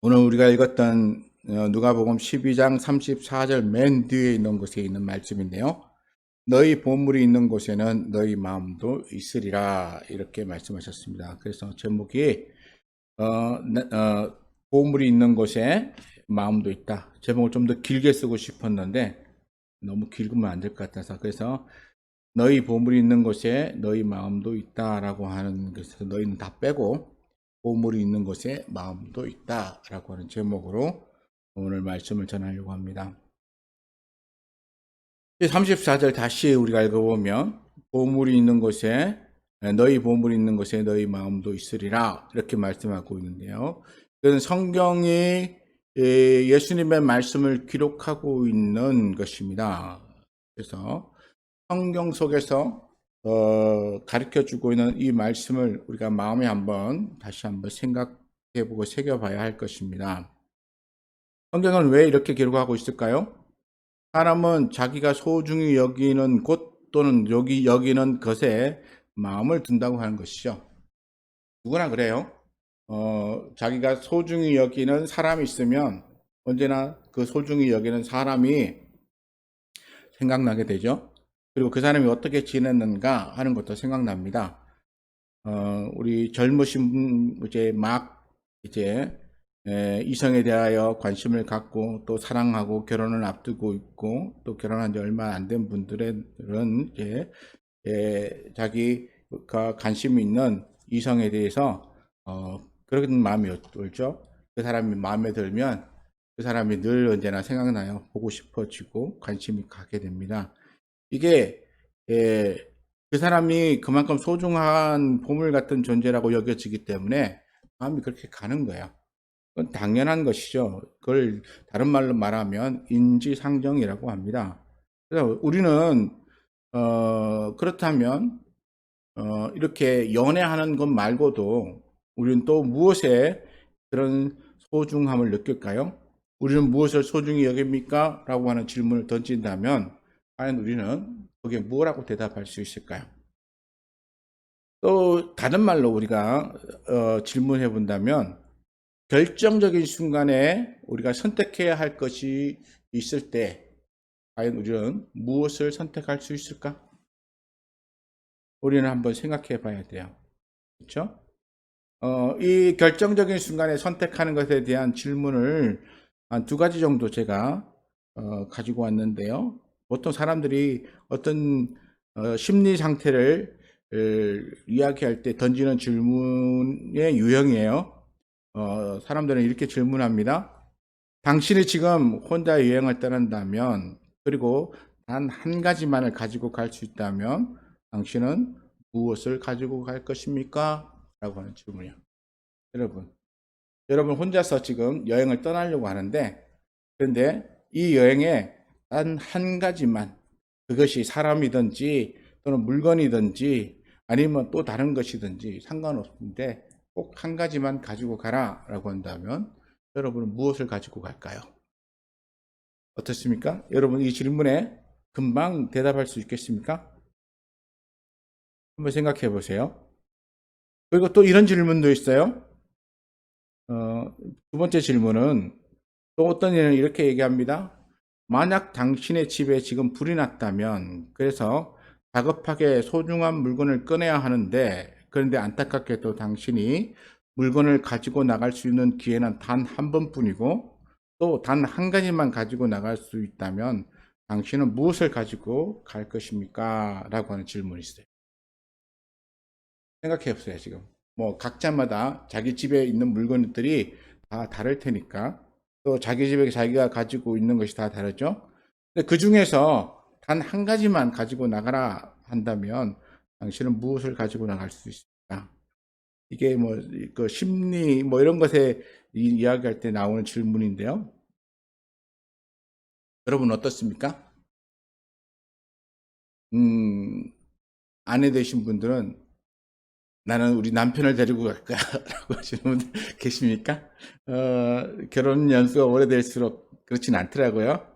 오늘 우리가 읽었던 누가복음 12장 34절 맨 뒤에 있는 곳에 있는 말씀인데요. 너희 보물이 있는 곳에는 너희 마음도 있으리라 이렇게 말씀하셨습니다. 그래서 제목이 보물이 있는 곳에 마음도 있다. 제목을 좀 더 길게 쓰고 싶었는데 너무 길으면 안 될 것 같아서 그래서 너희 보물이 있는 곳에 너희 마음도 있다라고 하는 것에서 너희는 다 빼고 보물이 있는 곳에 마음도 있다라고 하는 제목으로 오늘 말씀을 전하려고 합니다. 34절 다시 우리가 읽어보면 보물이 있는 곳에 너희 보물이 있는 곳에 너희 마음도 있으리라 이렇게 말씀하고 있는데요. 이건 성경이 예수님의 말씀을 기록하고 있는 것입니다. 그래서 성경 속에서 가르쳐 주고 있는 이 말씀을 우리가 마음에 다시 한번 생각해 보고 새겨봐야 할 것입니다. 성경은 왜 이렇게 기록하고 있을까요? 사람은 자기가 소중히 여기는 곳 또는 여기는 것에 마음을 둔다고 하는 것이죠. 누구나 그래요. 자기가 소중히 여기는 사람이 있으면 언제나 그 소중히 여기는 사람이 생각나게 되죠. 그리고 그 사람이 어떻게 지냈는가 하는 것도 생각납니다. 우리 젊으신 이제 이성에 대하여 관심을 갖고 또 사랑하고 결혼을 앞두고 있고 또 결혼한 지 얼마 안 된 분들은 자기가 관심이 있는 이성에 대해서 그런 마음이 들죠. 그 사람이 마음에 들면 그 사람이 늘 언제나 생각나요. 보고 싶어지고 관심이 가게 됩니다. 이게 예, 그 사람이 그만큼 소중한 보물 같은 존재라고 여겨지기 때문에 마음이 그렇게 가는 거예요. 그건 당연한 것이죠. 그걸 다른 말로 말하면 인지상정이라고 합니다. 그래서 우리는 그렇다면 이렇게 연애하는 것 말고도 우리는 또 무엇에 그런 소중함을 느낄까요? 우리는 무엇을 소중히 여깁니까? 라고 하는 질문을 던진다면 과연 우리는 거기에 뭐라고 대답할 수 있을까요? 또 다른 말로 우리가 질문해 본다면 결정적인 순간에 우리가 선택해야 할 것이 있을 때 과연 우리는 무엇을 선택할 수 있을까? 우리는 한번 생각해 봐야 돼요. 그렇죠? 이 결정적인 순간에 선택하는 것에 대한 질문을 한 두 가지 정도 제가 가지고 왔는데요. 보통 사람들이 어떤 심리 상태를 이야기할 때 던지는 질문의 유형이에요. 사람들은 이렇게 질문합니다. 당신이 지금 혼자 여행을 떠난다면, 그리고 단 한 가지만을 가지고 갈 수 있다면, 당신은 무엇을 가지고 갈 것입니까? 라고 하는 질문이요. 여러분 혼자서 지금 여행을 떠나려고 하는데, 그런데 이 여행에 단 한 가지만, 그것이 사람이든지 또는 물건이든지 아니면 또 다른 것이든지 상관없는데 꼭 한 가지만 가지고 가라라고 한다면 여러분은 무엇을 가지고 갈까요? 어떻습니까? 여러분 이 질문에 금방 대답할 수 있겠습니까? 한번 생각해 보세요. 그리고 또 이런 질문도 있어요. 두 번째 질문은 또 어떤 이는 이렇게 얘기합니다. 만약 당신의 집에 지금 불이 났다면, 그래서 다급하게 소중한 물건을 꺼내야 하는데, 그런데 안타깝게도 당신이 물건을 가지고 나갈 수 있는 기회는 단 한 번뿐이고, 또 단 한 가지만 가지고 나갈 수 있다면, 당신은 무엇을 가지고 갈 것입니까? 라고 하는 질문이 있어요. 생각해 보세요, 지금. 뭐, 각자마다 자기 집에 있는 물건들이 다 다를 테니까, 또 자기 집에 자기가 가지고 있는 것이 다 다르죠? 근데 그 중에서 단 한 가지만 가지고 나가라 한다면, 당신은 무엇을 가지고 나갈 수 있을까? 이게 뭐, 그 심리, 뭐 이런 것에 이야기할 때 나오는 질문인데요. 여러분 어떻습니까? 음, 아내 되신 분들은 나는 우리 남편을 데리고 갈까? 라고 하시는 분들 계십니까? 결혼 연수가 오래될수록 그렇진 않더라고요.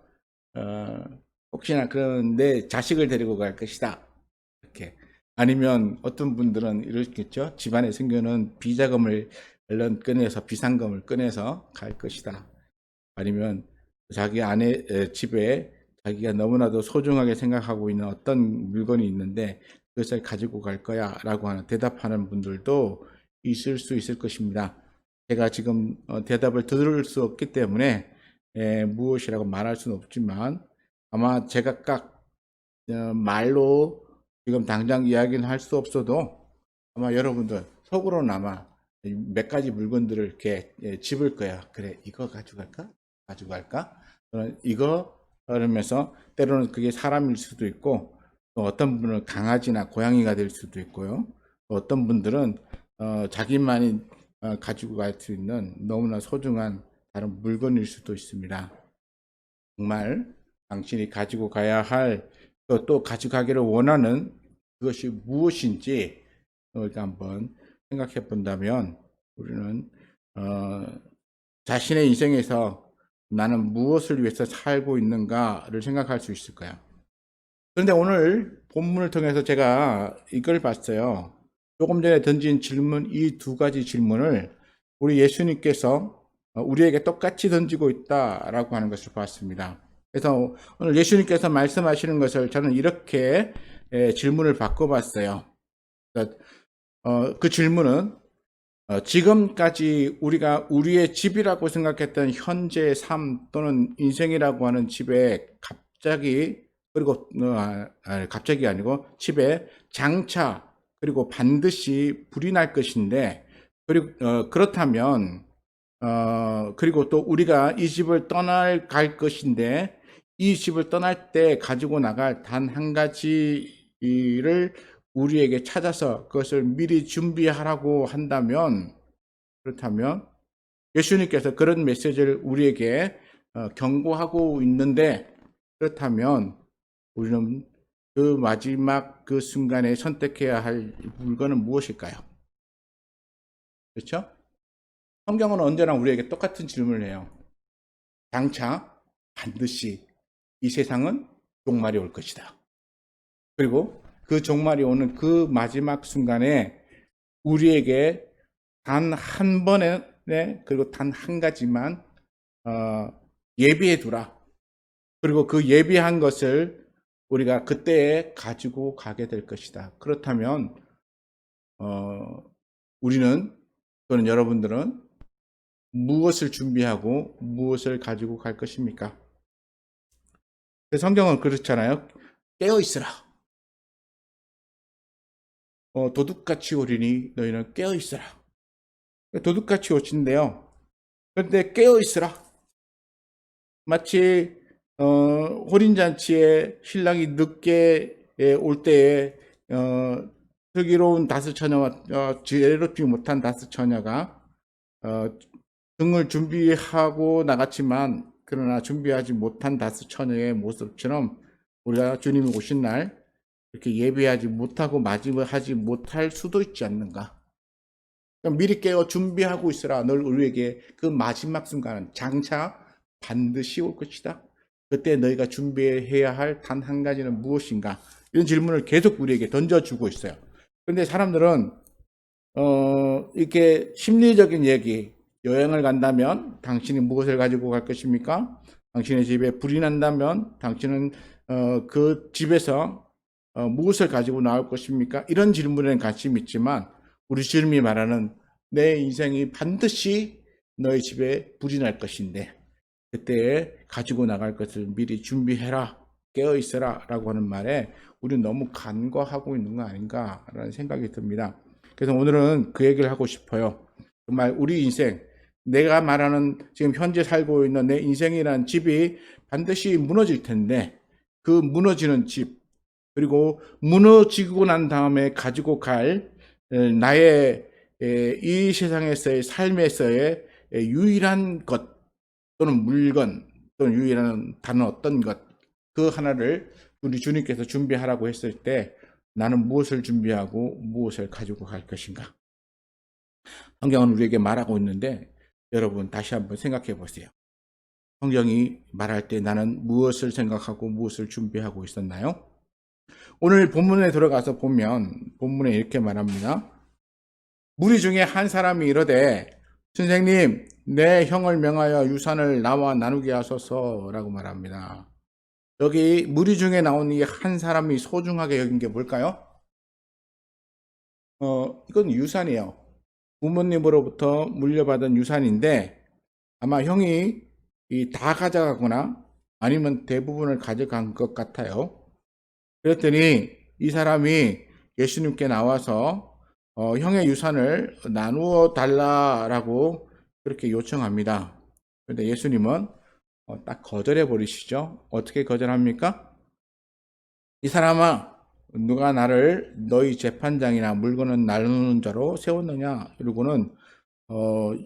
어, 혹시나 그런데 자식을 데리고 갈 것이다. 이렇게. 아니면 어떤 분들은 이렇겠죠. 집안에 생겨는 비자금을 얼른 꺼내서 비상금을 꺼내서 갈 것이다. 아니면 자기 아내 집에 자기가 너무나도 소중하게 생각하고 있는 어떤 물건이 있는데 그것을 가지고 갈 거야 라고 하는 대답하는 분들도 있을 수 있을 것입니다. 제가 지금 대답을 들을 수 없기 때문에 무엇이라고 말할 수는 없지만 아마 제가 각 말로 지금 당장 이야기는 할 수 없어도 아마 여러분들 속으로나마 몇 가지 물건들을 이렇게 집을 거야. 그래, 이거 가져갈까? 가지고 갈까? 이거 그러면서 때로는 그게 사람일 수도 있고 또 어떤 분은 강아지나 고양이가 될 수도 있고요. 또 어떤 분들은 자기만이 가지고 갈 수 있는 너무나 소중한 다른 물건일 수도 있습니다. 정말 당신이 가지고 가야 할 또 가져가기를 원하는 그것이 무엇인지 우리가 한번 생각해 본다면 우리는 자신의 인생에서 나는 무엇을 위해서 살고 있는가를 생각할 수 있을 거야. 그런데 오늘 본문을 통해서 제가 이걸 봤어요. 조금 전에 던진 질문, 이 두 가지 질문을 우리 예수님께서 우리에게 똑같이 던지고 있다라고 하는 것을 봤습니다. 그래서 오늘 예수님께서 말씀하시는 것을 저는 이렇게 질문을 바꿔봤어요. 그 질문은 지금까지 우리가 우리의 집이라고 생각했던 현재의 삶 또는 인생이라고 하는 집에 갑자기 그리고 갑자기 아니고 집에 장차 그리고 반드시 불이 날 것인데 그리고 그렇다면 그리고 또 우리가 이 집을 갈 것인데 이 집을 떠날 때 가지고 나갈 단 한 가지를 우리에게 찾아서 그것을 미리 준비하라고 한다면 그렇다면 예수님께서 그런 메시지를 우리에게 경고하고 있는데 그렇다면 우리는 그 마지막 그 순간에 선택해야 할 물건은 무엇일까요? 그렇죠? 성경은 언제나 우리에게 똑같은 질문을 해요. 장차 반드시 이 세상은 종말이 올 것이다. 그리고 그 종말이 오는 그 마지막 순간에 우리에게 단 한 번에 그리고 단 한 가지만 예비해 두라. 그리고 그 예비한 것을 우리가 그때에 가지고 가게 될 것이다. 그렇다면 우리는 또는 여러분들은 무엇을 준비하고 무엇을 가지고 갈 것입니까? 성경은 그렇잖아요. 깨어 있으라. 도둑같이 오리니 너희는 깨어 있으라. 도둑같이 오신대요. 그런데 깨어 있으라. 마치 혼인잔치에 신랑이 늦게 올 때에 슬기로운 다섯 처녀와 지혜롭지 못한 다섯 처녀가 등을 준비하고 나갔지만 그러나 준비하지 못한 다섯 처녀의 모습처럼 우리가 주님이 오신 날 이렇게 예배하지 못하고 맞이하지 못할 수도 있지 않는가. 미리 깨어 준비하고 있으라. 널 우리에게 그 마지막 순간은 장차 반드시 올 것이다. 그때 너희가 준비해야 할 단 한 가지는 무엇인가? 이런 질문을 계속 우리에게 던져주고 있어요. 그런데 사람들은 이렇게 심리적인 얘기, 여행을 간다면 당신이 무엇을 가지고 갈 것입니까? 당신의 집에 불이 난다면 당신은 그 집에서 무엇을 가지고 나올 것입니까? 이런 질문에는 관심이 있지만 우리 주님이 말하는 내 인생이 반드시 너희 집에 불이 날 것인데 그때에 가지고 나갈 것을 미리 준비해라, 깨어 있어라 라고 하는 말에 우리는 너무 간과하고 있는 거 아닌가라는 생각이 듭니다. 그래서 오늘은 그 얘기를 하고 싶어요. 정말 우리 인생, 내가 말하는 지금 현재 살고 있는 내 인생이라는 집이 반드시 무너질 텐데 그 무너지는 집, 그리고 무너지고 난 다음에 가지고 갈 나의 이 세상에서의 삶에서의 유일한 것 또는 물건 또는 유일한 단어 어떤 것 그 하나를 우리 주님께서 준비하라고 했을 때 나는 무엇을 준비하고 무엇을 가지고 갈 것인가? 성경은 우리에게 말하고 있는데 여러분 다시 한번 생각해 보세요. 성경이 말할 때 나는 무엇을 생각하고 무엇을 준비하고 있었나요? 오늘 본문에 들어가서 보면 본문에 이렇게 말합니다. 무리 중에 한 사람이 이르되 선생님, 내 형을 명하여 유산을 나와 나누게 하소서라고 말합니다. 여기 무리 중에 나온 이 한 사람이 소중하게 여긴 게 뭘까요? 이건 유산이에요. 부모님으로부터 물려받은 유산인데 아마 형이 다 가져가거나 아니면 대부분을 가져간 것 같아요. 그랬더니 이 사람이 예수님께 나와서 형의 유산을 나누어 달라라고 그렇게 요청합니다. 그런데 예수님은 딱 거절해 버리시죠. 어떻게 거절합니까? 이 사람아, 누가 나를 너희 재판장이나 물건은 나누는 자로 세웠느냐? 이러고는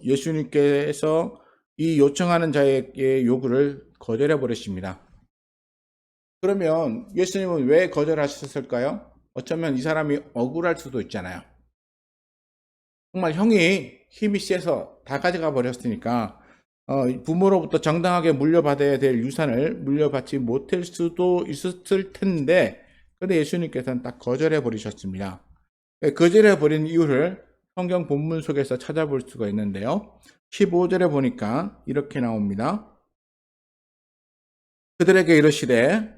예수님께서 이 요청하는 자에게 요구를 거절해 버리십니다. 그러면 예수님은 왜 거절하셨을까요? 어쩌면 이 사람이 억울할 수도 있잖아요. 정말 형이 힘이 세서 다 가져가 버렸으니까 부모로부터 정당하게 물려받아야 될 유산을 물려받지 못할 수도 있었을 텐데, 근데 예수님께서는 딱 거절해 버리셨습니다. 거절해 버린 이유를 성경 본문 속에서 찾아볼 수가 있는데요. 15절에 보니까 이렇게 나옵니다. 그들에게 이르시되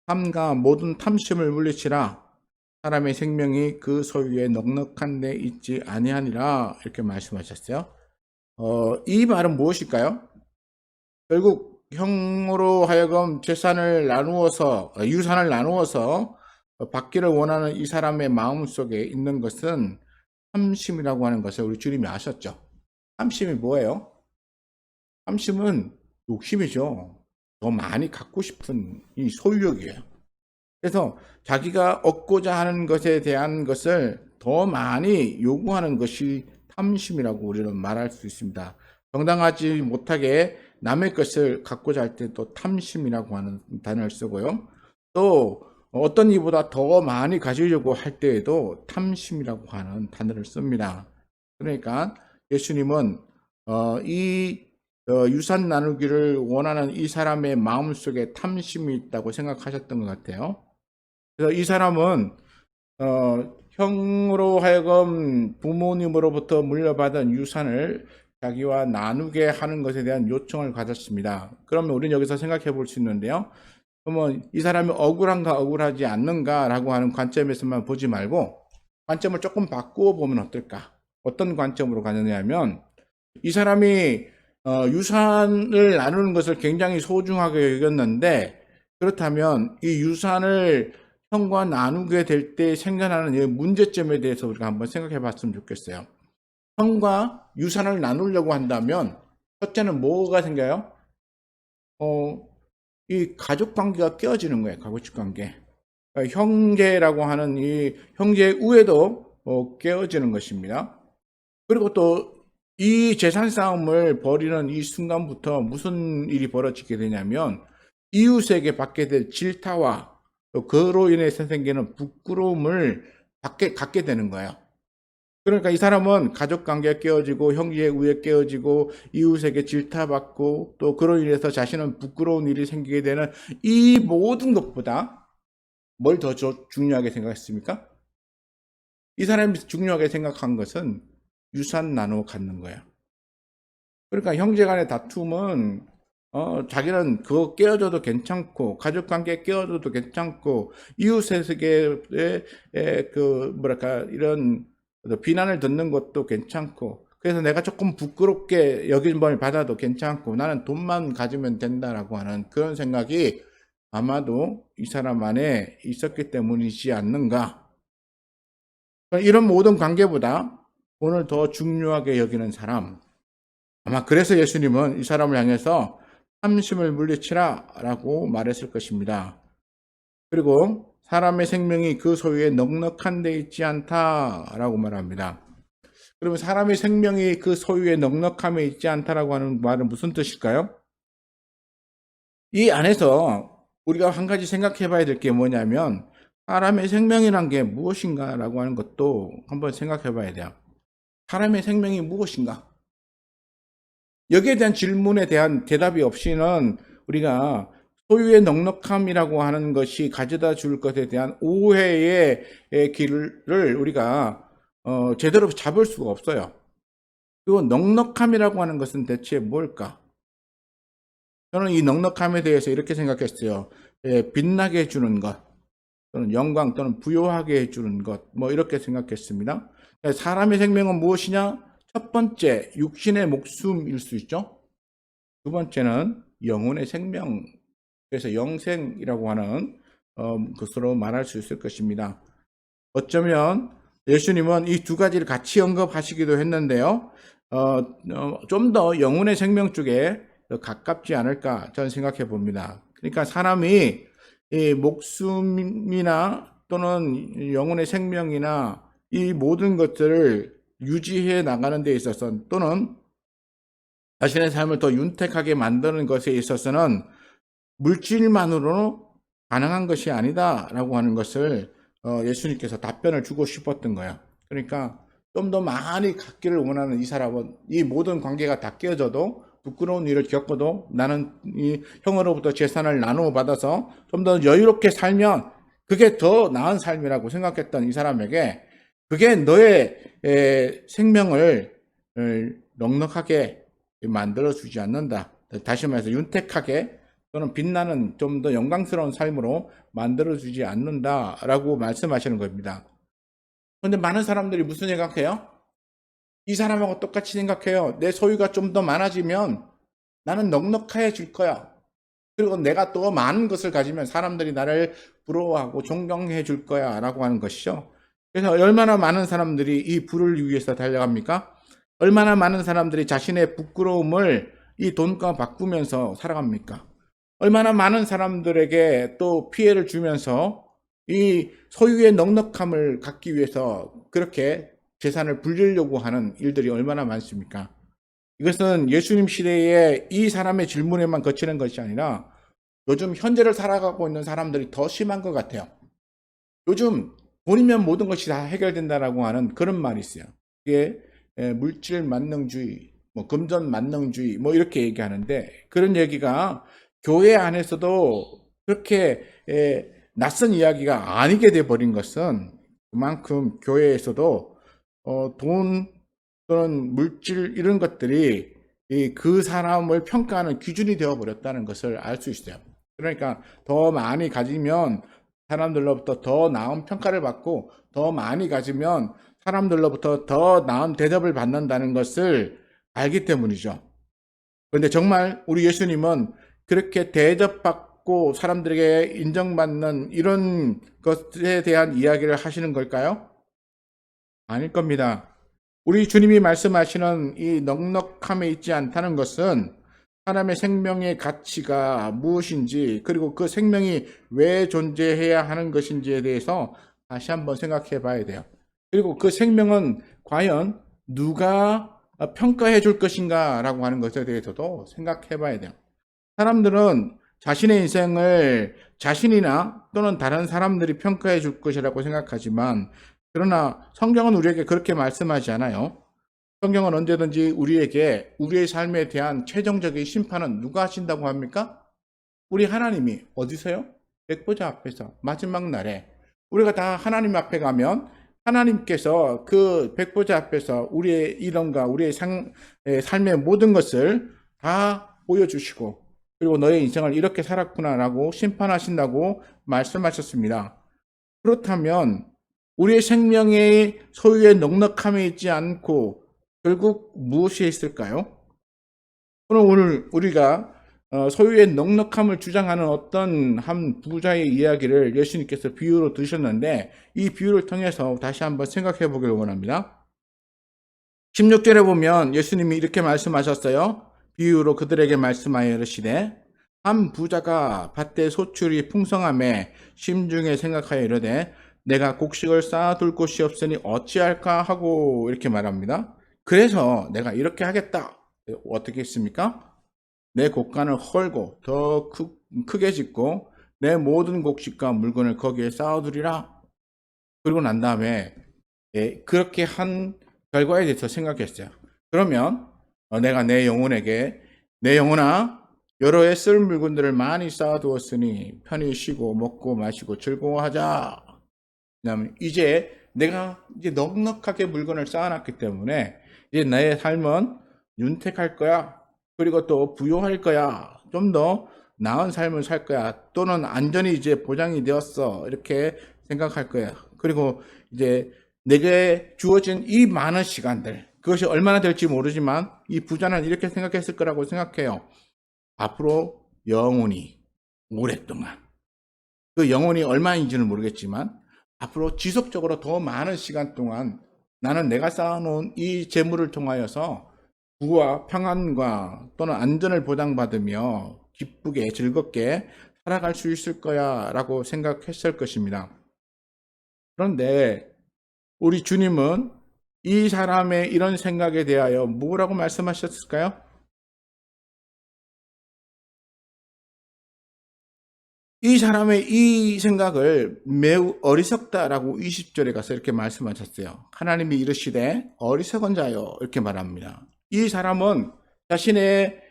탐과 모든 탐심을 물리치라. 사람의 생명이 그 소유에 넉넉한 데 있지 아니하니라. 이렇게 말씀하셨어요. 이 말은 무엇일까요? 결국 형으로 하여금 재산을 나누어서 유산을 나누어서 받기를 원하는 이 사람의 마음 속에 있는 것은 탐심이라고 하는 것을 우리 주님이 아셨죠. 탐심이 뭐예요? 탐심은 욕심이죠. 더 많이 갖고 싶은 이 소유욕이에요. 그래서 자기가 얻고자 하는 것에 대한 것을 더 많이 요구하는 것이 탐심이라고 우리는 말할 수 있습니다. 정당하지 못하게 남의 것을 갖고자 할 때 또 탐심이라고 하는 단어를 쓰고요. 또 어떤 이보다 더 많이 가지려고 할 때에도 탐심이라고 하는 단어를 씁니다. 그러니까 예수님은 이 유산 나누기를 원하는 이 사람의 마음속에 탐심이 있다고 생각하셨던 것 같아요. 그래서 이 사람은 형으로 하여금 부모님으로부터 물려받은 유산을 자기와 나누게 하는 것에 대한 요청을 가졌습니다. 그러면 우리는 여기서 생각해 볼 수 있는데요. 그러면 이 사람이 억울한가 억울하지 않는가라고 하는 관점에서만 보지 말고 관점을 조금 바꾸어 보면 어떨까? 어떤 관점으로 가느냐 하면 이 사람이 유산을 나누는 것을 굉장히 소중하게 여겼는데, 그렇다면 이 유산을 형과 나누게 될 때 생겨나는 이 문제점에 대해서 우리가 한번 생각해 봤으면 좋겠어요. 형과 유산을 나누려고 한다면 첫째는 뭐가 생겨요? 이 가족 관계가 깨어지는 거예요. 가족 관계. 형제라고 하는 이 형제 우애도 깨어지는 것입니다. 그리고 또 이 재산 싸움을 벌이는 이 순간부터 무슨 일이 벌어지게 되냐면 이웃에게 받게 될 질타와 또 그로 인해서 생기는 부끄러움을 갖게 되는 거예요. 그러니까 이 사람은 가족 관계가 깨어지고 형제 우애 깨어지고 이웃에게 질타받고 또 그로 인해서 자신은 부끄러운 일이 생기게 되는 이 모든 것보다 뭘 더 중요하게 생각했습니까? 이 사람이 중요하게 생각한 것은 유산 나누어 갖는 거예요. 그러니까 형제 간의 다툼은 자기는 그거 깨어져도 괜찮고 가족 관계 깨어져도 괜찮고 이웃에게 그 뭐랄까 이런 비난을 듣는 것도 괜찮고, 그래서 내가 조금 부끄럽게 여김을 받아도 괜찮고 나는 돈만 가지면 된다라고 하는 그런 생각이 아마도 이 사람 안에 있었기 때문이지 않는가. 이런 모든 관계보다 돈을 더 중요하게 여기는 사람, 아마 그래서 예수님은 이 사람을 향해서 탐심을 물리치라 라고 말했을 것입니다. 그리고 사람의 생명이 그 소유에 넉넉한 데 있지 않다라고 말합니다. 그러면 사람의 생명이 그 소유에 넉넉함에 있지 않다라고 하는 말은 무슨 뜻일까요? 이 안에서 우리가 한 가지 생각해 봐야 될 게 뭐냐면 사람의 생명이란 게 무엇인가라고 하는 것도 한번 생각해 봐야 돼요. 사람의 생명이 무엇인가? 여기에 대한 질문에 대한 대답이 없이는 우리가 소유의 넉넉함이라고 하는 것이 가져다 줄 것에 대한 오해의 길을 우리가 제대로 잡을 수가 없어요. 그리고 넉넉함이라고 하는 것은 대체 뭘까? 저는 이 넉넉함에 대해서 이렇게 생각했어요. 빛나게 해주는 것, 또는 영광, 또는 부요하게 해주는 것, 뭐 이렇게 생각했습니다. 사람의 생명은 무엇이냐? 첫 번째, 육신의 목숨일 수 있죠. 두 번째는 영혼의 생명, 그래서 영생이라고 하는 것으로 말할 수 있을 것입니다. 어쩌면 예수님은 이 두 가지를 같이 언급하시기도 했는데요. 좀 더 영혼의 생명 쪽에 가깝지 않을까 저는 생각해 봅니다. 그러니까 사람이 이 목숨이나 또는 영혼의 생명이나 이 모든 것들을 유지해 나가는 데 있어서 또는 자신의 삶을 더 윤택하게 만드는 것에 있어서는 물질만으로는 가능한 것이 아니다라고 하는 것을 예수님께서 답변을 주고 싶었던 거예요. 그러니까 좀 더 많이 갖기를 원하는 이 사람은 이 모든 관계가 다 깨어져도 부끄러운 일을 겪어도 나는 이 형으로부터 재산을 나누어 받아서 좀 더 여유롭게 살면 그게 더 나은 삶이라고 생각했던 이 사람에게 그게 너의 생명을 넉넉하게 만들어주지 않는다. 다시 말해서 윤택하게 또는 빛나는 좀 더 영광스러운 삶으로 만들어주지 않는다라고 말씀하시는 겁니다. 그런데 많은 사람들이 무슨 생각해요? 이 사람하고 똑같이 생각해요. 내 소유가 좀 더 많아지면 나는 넉넉해질 거야. 그리고 내가 또 많은 것을 가지면 사람들이 나를 부러워하고 존경해 줄 거야 라고 하는 것이죠. 그래서 얼마나 많은 사람들이 이 부를 위해서 달려갑니까? 얼마나 많은 사람들이 자신의 부끄러움을 이 돈과 바꾸면서 살아갑니까? 얼마나 많은 사람들에게 또 피해를 주면서 이 소유의 넉넉함을 갖기 위해서 그렇게 재산을 불리려고 하는 일들이 얼마나 많습니까? 이것은 예수님 시대에 이 사람의 질문에만 거치는 것이 아니라 요즘 현재를 살아가고 있는 사람들이 더 심한 것 같아요. 요즘 돈이면 모든 것이 다 해결된다라고 하는 그런 말이 있어요. 이게 물질 만능주의, 뭐 금전 만능주의, 뭐 이렇게 얘기하는데 그런 얘기가 교회 안에서도 그렇게 낯선 이야기가 아니게 돼 버린 것은 그만큼 교회에서도 돈 또는 물질 이런 것들이 그 사람을 평가하는 기준이 되어 버렸다는 것을 알 수 있어요. 그러니까 더 많이 가지면 사람들로부터 더 나은 평가를 받고 더 많이 가지면 사람들로부터 더 나은 대접을 받는다는 것을 알기 때문이죠. 그런데 정말 우리 예수님은 그렇게 대접받고 사람들에게 인정받는 이런 것에 대한 이야기를 하시는 걸까요? 아닐 겁니다. 우리 주님이 말씀하시는 이 넉넉함에 있지 않다는 것은 사람의 생명의 가치가 무엇인지 그리고 그 생명이 왜 존재해야 하는 것인지에 대해서 다시 한번 생각해 봐야 돼요. 그리고 그 생명은 과연 누가 평가해 줄 것인가 라고 하는 것에 대해서도 생각해 봐야 돼요. 사람들은 자신의 인생을 자신이나 또는 다른 사람들이 평가해 줄 것이라고 생각하지만 그러나 성경은 우리에게 그렇게 말씀하지 않아요. 성경은 언제든지 우리에게 우리의 삶에 대한 최종적인 심판은 누가 하신다고 합니까? 우리 하나님이 어디서요? 백보자 앞에서 마지막 날에 우리가 다 하나님 앞에 가면 하나님께서 그 백보자 앞에서 우리의 이름과 우리의 삶의 모든 것을 다 보여주시고 그리고 너의 인생을 이렇게 살았구나라고 심판하신다고 말씀하셨습니다. 그렇다면 우리의 생명의 소유의 넉넉함에 있지 않고 결국 무엇이 있을까요? 오늘 우리가 소유의 넉넉함을 주장하는 어떤 한 부자의 이야기를 예수님께서 비유로 드셨는데 이 비유를 통해서 다시 한번 생각해 보길 원합니다. 16절에 보면 예수님이 이렇게 말씀하셨어요. 비유로 그들에게 말씀하여 이르시되 한 부자가 밭에 소출이 풍성함에 심중에 생각하여 이르되 내가 곡식을 쌓아둘 곳이 없으니 어찌할까 하고 이렇게 말합니다. 그래서 내가 이렇게 하겠다. 어떻게 했습니까? 내 곡간을 헐고 더 크게 짓고 내 모든 곡식과 물건을 거기에 쌓아두리라. 그리고 난 다음에 그렇게 한 결과에 대해서 생각했어요. 그러면 내가 내 영혼에게 내 영혼아 여러 해 쓸 물건들을 많이 쌓아두었으니 편히 쉬고 먹고 마시고 즐거워하자. 왜냐하면 이제 내가 이제 넉넉하게 물건을 쌓아놨기 때문에 이제 나의 삶은 윤택할 거야. 그리고 또 부유할 거야. 좀 더 나은 삶을 살 거야. 또는 안전이 이제 보장이 되었어. 이렇게 생각할 거야. 그리고 이제 내게 주어진 이 많은 시간들, 그것이 얼마나 될지 모르지만 이 부자는 이렇게 생각했을 거라고 생각해요. 앞으로 영원히, 오랫동안. 그 영혼이 얼마인지는 모르겠지만 앞으로 지속적으로 더 많은 시간 동안 나는 내가 쌓아놓은 이 재물을 통하여서 부와 평안과 또는 안전을 보장받으며 기쁘게 즐겁게 살아갈 수 있을 거야 라고 생각했을 것입니다. 그런데 우리 주님은 이 사람의 이런 생각에 대하여 뭐라고 말씀하셨을까요? 이 사람의 이 생각을 매우 어리석다라고 20절에 가서 이렇게 말씀하셨어요. 하나님이 이르시되 어리석은 자요 이렇게 말합니다. 이 사람은 자신의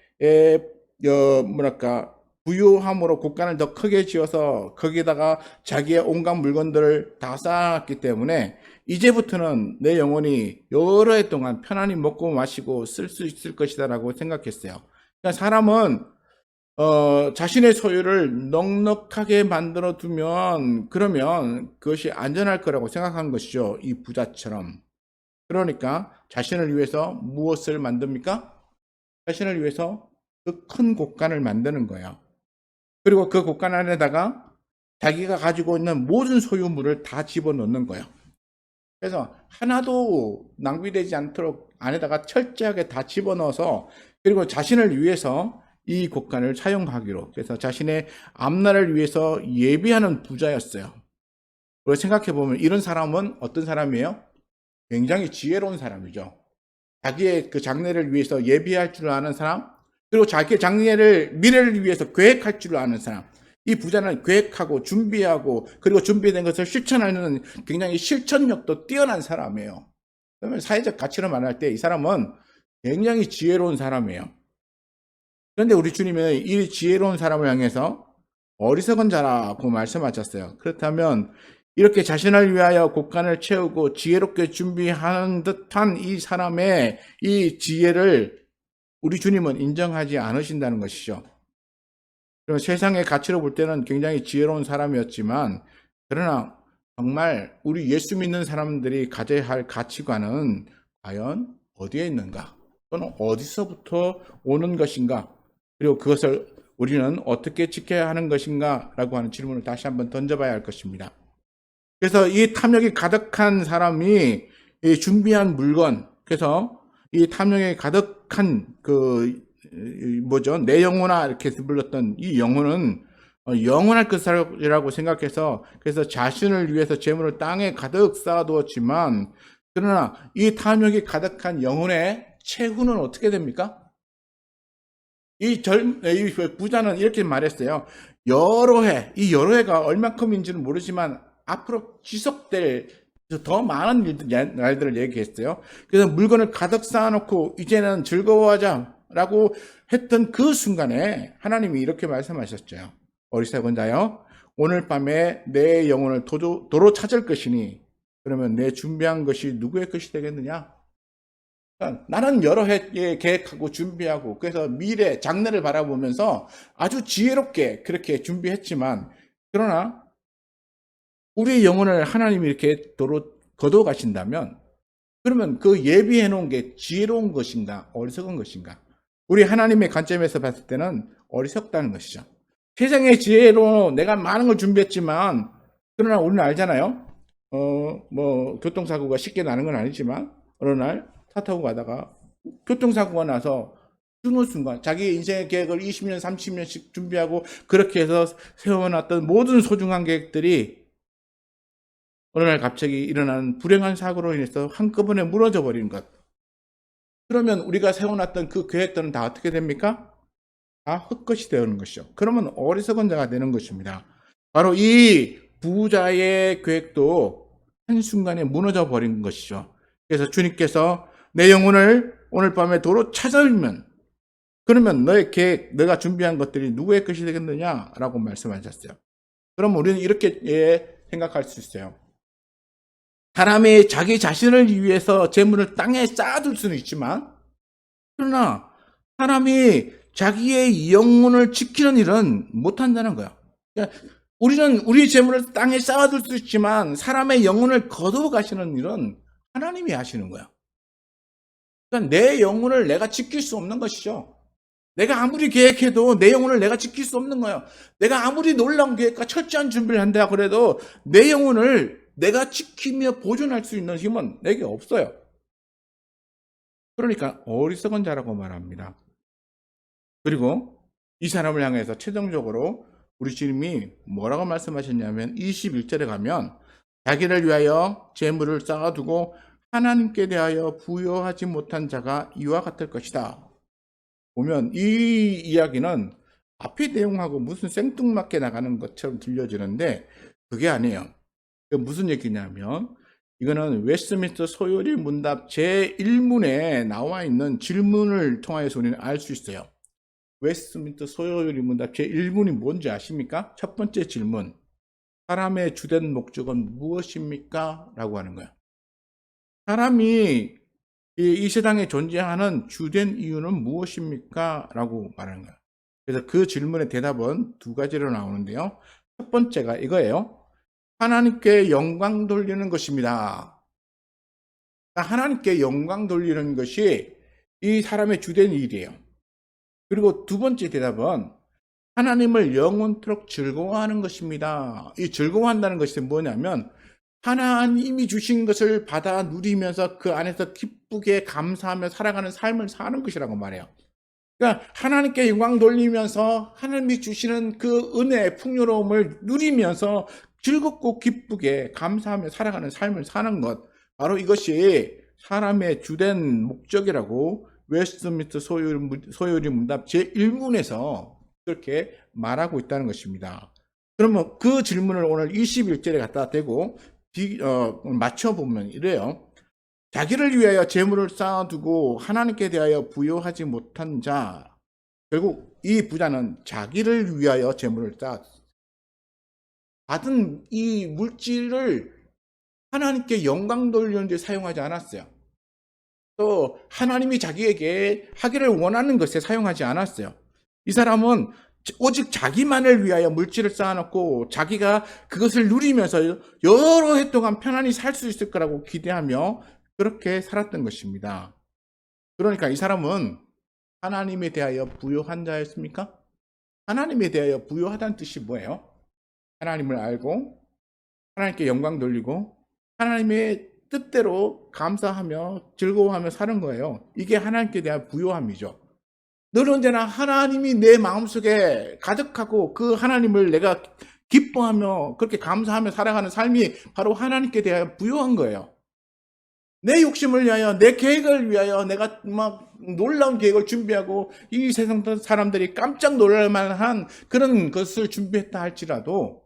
뭐랄까 부유함으로 국간을 더 크게 지어서 거기다가 자기의 온갖 물건들을 다 쌓았기 때문에 이제부터는 내 영혼이 여러 해 동안 편안히 먹고 마시고 쓸 수 있을 것이다라고 생각했어요. 그러니까 사람은 자신의 소유를 넉넉하게 만들어 두면 그러면 그것이 안전할 거라고 생각한 것이죠. 이 부자처럼. 그러니까 자신을 위해서 무엇을 만듭니까? 자신을 위해서 그 큰 곳간을 만드는 거예요. 그리고 그 곳간 안에다가 자기가 가지고 있는 모든 소유물을 다 집어넣는 거예요. 그래서 하나도 낭비되지 않도록 안에다가 철저하게 다 집어넣어서 그리고 자신을 위해서 이 곳간을 사용하기로 그래서 자신의 앞날을 위해서 예비하는 부자였어요. 그걸 생각해 보면 이런 사람은 어떤 사람이에요? 굉장히 지혜로운 사람이죠. 자기의 그 장래를 위해서 예비할 줄 아는 사람, 그리고 자기의 장래를 미래를 위해서 계획할 줄 아는 사람. 이 부자는 계획하고 준비하고 그리고 준비된 것을 실천하는 굉장히 실천력도 뛰어난 사람이에요. 그러면 사회적 가치로 말할 때 이 사람은 굉장히 지혜로운 사람이에요. 그런데 우리 주님은 이 지혜로운 사람을 향해서 어리석은 자라고 말씀하셨어요. 그렇다면 이렇게 자신을 위하여 곳간을 채우고 지혜롭게 준비하는 듯한 이 사람의 이 지혜를 우리 주님은 인정하지 않으신다는 것이죠. 그럼 세상의 가치로 볼 때는 굉장히 지혜로운 사람이었지만 그러나 정말 우리 예수 믿는 사람들이 가져야 할 가치관은 과연 어디에 있는가? 또는 어디서부터 오는 것인가? 그리고 그것을 우리는 어떻게 지켜야 하는 것인가? 라고 하는 질문을 다시 한번 던져봐야 할 것입니다. 그래서 이 탐욕이 가득한 사람이 준비한 물건, 그래서 이 탐욕이 가득한 내 영혼아 이렇게 불렀던 이 영혼은 영원할 것이라고 생각해서 그래서 자신을 위해서 재물을 땅에 가득 쌓아두었지만 그러나 이 탐욕이 가득한 영혼의 최후는 어떻게 됩니까? 이 부자는 이렇게 말했어요. 이 여러 해가 얼마큼인지는 모르지만 앞으로 지속될 더 많은 날들을 얘기했어요. 그래서 물건을 가득 쌓아놓고 이제는 즐거워하자라고 했던 그 순간에 하나님이 이렇게 말씀하셨죠. 어리석은 자여, 오늘 밤에 내 영혼을 도로 찾을 것이니 그러면 내 준비한 것이 누구의 것이 되겠느냐? 나는 여러 해 계획하고 준비하고 그래서 미래 장래를 바라보면서 아주 지혜롭게 그렇게 준비했지만 그러나 우리의 영혼을 하나님이 이렇게 도로 거둬 가신다면 그러면 그 예비해 놓은 게 지혜로운 것인가 어리석은 것인가? 우리 하나님의 관점에서 봤을 때는 어리석다는 것이죠. 세상의 지혜로 내가 많은 걸 준비했지만 그러나 우리는 알잖아요. 교통사고가 쉽게 나는 건 아니지만 어느 날 차 타고 가다가 교통사고가 나서 죽는 순간 자기 인생의 계획을 20년, 30년씩 준비하고 그렇게 해서 세워놨던 모든 소중한 계획들이 어느 날 갑자기 일어나는 불행한 사고로 인해서 한꺼번에 무너져 버리는 것. 그러면 우리가 세워놨던 그 계획들은 다 어떻게 됩니까? 다 헛것이 되는 것이죠. 그러면 어리석은 자가 되는 것입니다. 바로 이 부자의 계획도 한순간에 무너져 버린 것이죠. 그래서 주님께서 내 영혼을 오늘 밤에 도로 찾으면 그러면 너의 계획, 너가 준비한 것들이 누구의 것이 되겠느냐라고 말씀하셨어요. 그럼 우리는 이렇게 생각할 수 있어요. 사람이 자기 자신을 위해서 재물을 땅에 쌓아둘 수는 있지만, 그러나 사람이 자기의 영혼을 지키는 일은 못한다는 거야. 그러니까 우리는 우리 재물을 땅에 쌓아둘 수 있지만 사람의 영혼을 거두어 가시는 일은 하나님이 하시는 거야. 그러니까 내 영혼을 내가 지킬 수 없는 것이죠. 내가 아무리 계획해도 내 영혼을 내가 지킬 수 없는 거예요. 내가 아무리 놀라운 계획과 철저한 준비를 한다 그래도 내 영혼을 내가 지키며 보존할 수 있는 힘은 내게 없어요. 그러니까 어리석은 자라고 말합니다. 그리고 이 사람을 향해서 최종적으로 우리 주님이 뭐라고 말씀하셨냐면 21절에 가면 자기를 위하여 재물을 쌓아두고 하나님께 대하여 부여하지 못한 자가 이와 같을 것이다. 보면 이 이야기는 앞의 내용하고 무슨 생뚱맞게 나가는 것처럼 들려지는데 그게 아니에요. 무슨 얘기냐면 이거는 웨스트민스터 소요리 문답 제1문에 나와 있는 질문을 통하여서 우리는 알 수 있어요. 웨스트민스터 소요리 문답 제1문이 뭔지 아십니까? 첫 번째 질문. 사람의 주된 목적은 무엇입니까? 라고 하는 거예요. 사람이 이 세상에 존재하는 주된 이유는 무엇입니까? 라고 말하는 거예요. 그래서 그 질문의 대답은 두 가지로 나오는데요. 첫 번째가 이거예요. 하나님께 영광 돌리는 것입니다. 하나님께 영광 돌리는 것이 이 사람의 주된 일이에요. 그리고 두 번째 대답은 하나님을 영원토록 즐거워하는 것입니다. 이 즐거워한다는 것이 뭐냐면 하나님이 주신 것을 받아 누리면서 그 안에서 기쁘게 감사하며 살아가는 삶을 사는 것이라고 말해요. 그러니까 하나님께 영광 돌리면서 하나님이 주시는 그 은혜의 풍요로움을 누리면서 즐겁고 기쁘게 감사하며 살아가는 삶을 사는 것, 바로 이것이 사람의 주된 목적이라고 웨스트민스터 소요리 문답 제1문에서 그렇게 말하고 있다는 것입니다. 그러면 그 질문을 오늘 21절에 갖다 대고 맞춰보면 이래요. 자기를 위하여 재물을 쌓아두고 하나님께 대하여 부여하지 못한 자, 결국 이 부자는 자기를 위하여 재물을 쌓았어요. 받은 이 물질을 하나님께 영광 돌리는 데 사용하지 않았어요. 또 하나님이 자기에게 하기를 원하는 것에 사용하지 않았어요. 이 사람은 오직 자기만을 위하여 물질을 쌓아놓고 자기가 그것을 누리면서 여러 해 동안 편안히 살 수 있을 거라고 기대하며 그렇게 살았던 것입니다. 그러니까 이 사람은 하나님에 대하여 부요한 자였습니까? 하나님에 대하여 부요하다는 뜻이 뭐예요? 하나님을 알고 하나님께 영광 돌리고 하나님의 뜻대로 감사하며 즐거워하며 사는 거예요. 이게 하나님께 대한 부요함이죠. 늘 언제나 하나님이 내 마음속에 가득하고 그 하나님을 내가 기뻐하며 그렇게 감사하며 살아가는 삶이 바로 하나님께 대하여 부요한 거예요. 내 욕심을 위하여, 내 계획을 위하여 내가 막 놀라운 계획을 준비하고 이 세상 사람들이 깜짝 놀랄 만한 그런 것을 준비했다 할지라도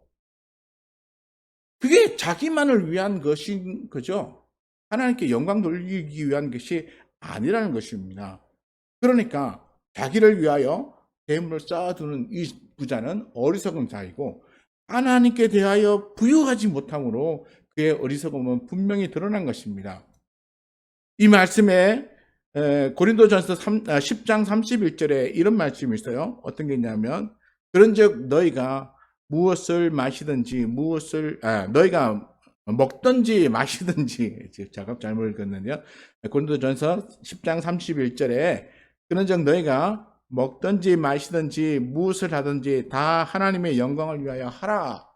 그게 자기만을 위한 것인 거죠. 하나님께 영광 돌리기 위한 것이 아니라는 것입니다. 그러니까 자기를 위하여 재물을 쌓아두는 이 부자는 어리석은 자이고 하나님께 대하여 부여하지 못함으로 그의 어리석음은 분명히 드러난 것입니다. 이 말씀에 고린도전서 10장 31절에 이런 말씀이 있어요. 어떤 게 있냐면 그런즉 너희가 무엇을 마시든지 너희가 먹든지 마시든지 작업 잘못 읽었는데요. 고린도전서 10장 31절에 그런즉 너희가 먹든지 마시든지 무엇을 하든지 다 하나님의 영광을 위하여 하라.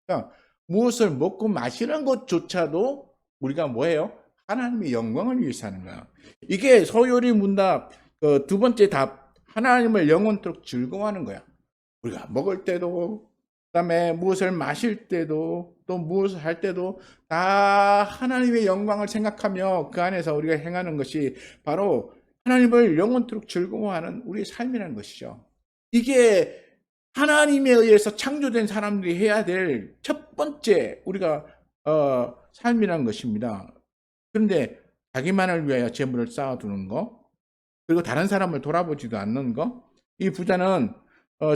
그러니까 무엇을 먹고 마시는 것조차도 우리가 뭐예요? 하나님의 영광을 위해서 하는 거야. 이게 소요리 문답 두 번째 답, 하나님을 영원토록 즐거워하는 거야. 우리가 먹을 때도 그다음에 무엇을 마실 때도 또 무엇을 할 때도 다 하나님의 영광을 생각하며 그 안에서 우리가 행하는 것이 바로 하나님을 영원토록 즐거워하는 우리의 삶이라는 것이죠. 이게 하나님에 의해서 창조된 사람들이 해야 될 첫 번째 우리가 삶이라는 것입니다. 그런데 자기만을 위하여 재물을 쌓아두는 거, 그리고 다른 사람을 돌아보지도 않는 거, 이 부자는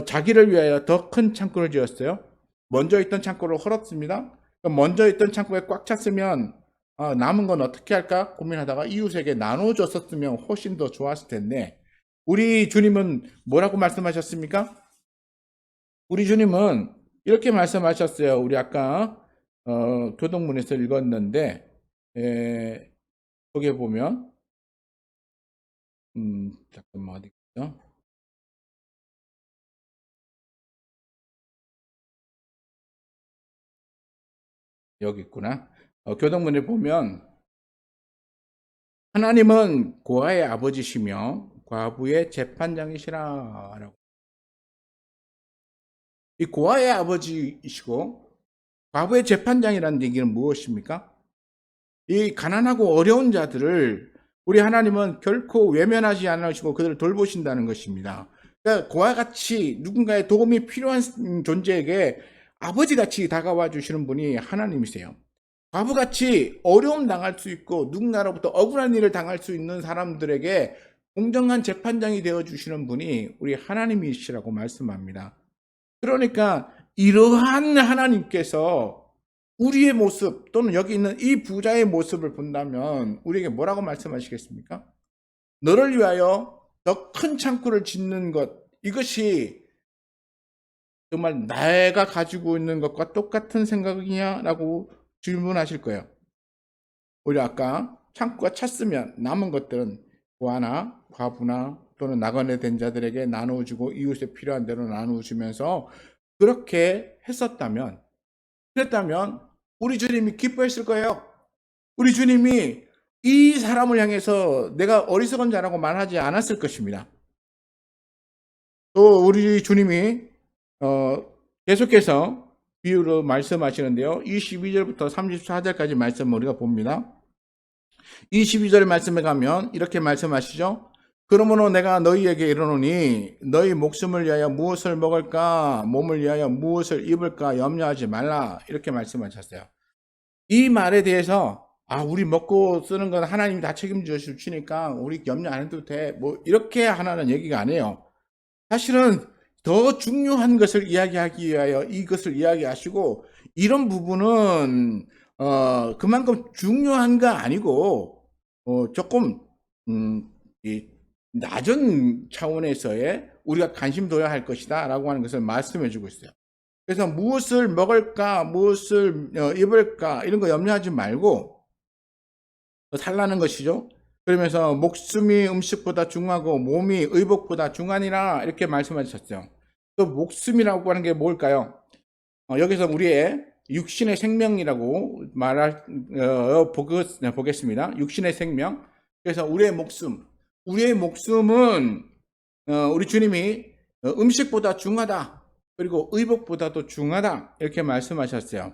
자기를 위하여 더 큰 창고를 지었어요. 먼저 있던 창고를 헐었습니다. 먼저 있던 창고에 꽉 찼으면 남은 건 어떻게 할까 고민하다가 이웃에게 나눠줬었으면 훨씬 더 좋았을 텐데, 우리 주님은 뭐라고 말씀하셨습니까? 우리 주님은 이렇게 말씀하셨어요. 우리 아까 교동문에서 읽었는데, 거기에 보면 잠깐만 어디 있죠? 여기 있구나. 교동문에 보면 하나님은 고아의 아버지시며 과부의 재판장이시라라고. 이 고아의 아버지이시고 과부의 재판장이라는 얘기는 무엇입니까? 이 가난하고 어려운 자들을 우리 하나님은 결코 외면하지 않으시고 그들을 돌보신다는 것입니다. 그러니까 고아 같이 누군가의 도움이 필요한 존재에게 아버지같이 다가와 주시는 분이 하나님이세요. 과부같이 어려움 당할 수 있고 누군가로부터 억울한 일을 당할 수 있는 사람들에게 공정한 재판장이 되어 주시는 분이 우리 하나님이시라고 말씀합니다. 그러니까 이러한 하나님께서 우리의 모습 또는 여기 있는 이 부자의 모습을 본다면 우리에게 뭐라고 말씀하시겠습니까? 너를 위하여 더 큰 창고를 짓는 것, 이것이 정말 내가 가지고 있는 것과 똑같은 생각이냐? 라고 질문하실 거예요. 우리 아까 창고가 찼으면 남은 것들은 고아나 과부나 또는 나그네 된 자들에게 나누어주고 이웃에 필요한 대로 나누어주면서 그렇게 했었다면, 그랬다면 우리 주님이 기뻐했을 거예요. 우리 주님이 이 사람을 향해서 내가 어리석은 자라고 말하지 않았을 것입니다. 또 우리 주님이 계속해서 비유로 말씀하시는데요. 22절부터 34절까지 말씀을 우리가 봅니다. 22절 말씀에 가면 이렇게 말씀하시죠. 그러므로 내가 너희에게 이르노니 너희 목숨을 위하여 무엇을 먹을까 몸을 위하여 무엇을 입을까 염려하지 말라, 이렇게 말씀하셨어요. 이 말에 대해서 우리 먹고 쓰는 건 하나님이 다 책임져 주시니까 우리 염려 안 해도 돼, 뭐 이렇게 하나는 얘기가 아니에요. 사실은 더 중요한 것을 이야기하기 위하여 이것을 이야기하시고, 이런 부분은 그만큼 중요한가 아니고 조금 이 낮은 차원에서의 우리가 관심 둬야 할 것이다 라고 하는 것을 말씀해 주고 있어요. 그래서 무엇을 먹을까 무엇을 입을까 이런 거 염려하지 말고 살라는 것이죠. 그러면서 목숨이 음식보다 중하고 몸이 의복보다 중하니라, 이렇게 말씀하셨어요. 또 목숨이라고 하는 게 뭘까요? 여기서 우리의 육신의 생명이라고 보겠습니다. 육신의 생명. 그래서 우리의 목숨은 우리 주님이 음식보다 중하다, 그리고 의복보다도 중하다, 이렇게 말씀하셨어요.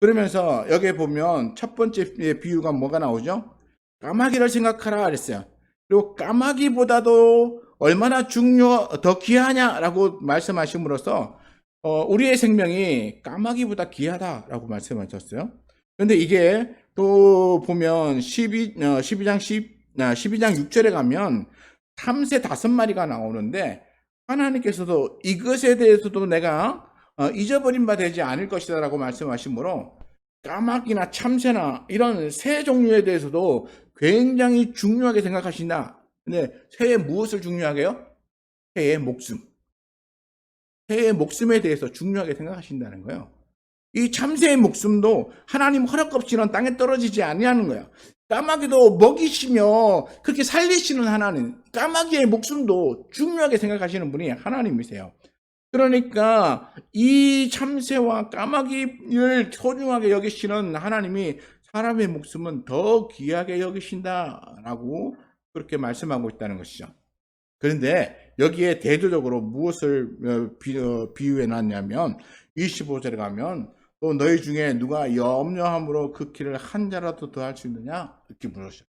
그러면서 여기에 보면 첫 번째 비유가 뭐가 나오죠? 까마귀를 생각하라 그랬어요. 그리고 까마귀보다도 얼마나 더 귀하냐라고 말씀하심으로써 우리의 생명이 까마귀보다 귀하다라고 말씀하셨어요. 그런데 이게 또 보면 12장 6절에 가면 탐새 5마리가 나오는데, 하나님께서도 이것에 대해서도 내가 잊어버린 바 되지 않을 것이다 라고 말씀하시므로 까마귀나 참새나 이런 새 종류에 대해서도 굉장히 중요하게 생각하신다. 근데 새의 무엇을 중요하게요? 새의 목숨. 새의 목숨에 대해서 중요하게 생각하신다는 거예요. 이 참새의 목숨도 하나님 허락 없이는 땅에 떨어지지 아니하는 거예요. 까마귀도 먹이시며 그렇게 살리시는 하나님, 까마귀의 목숨도 중요하게 생각하시는 분이 하나님이세요. 그러니까 이 참새와 까마귀를 소중하게 여기시는 하나님이 사람의 목숨은 더 귀하게 여기신다라고 그렇게 말씀하고 있다는 것이죠. 그런데 여기에 대조적으로 무엇을 비유해 놨냐면 25절에 가면 또 너희 중에 누가 염려함으로 그 길을 한 자라도 더 할 수 있느냐, 이렇게 물으셨어요.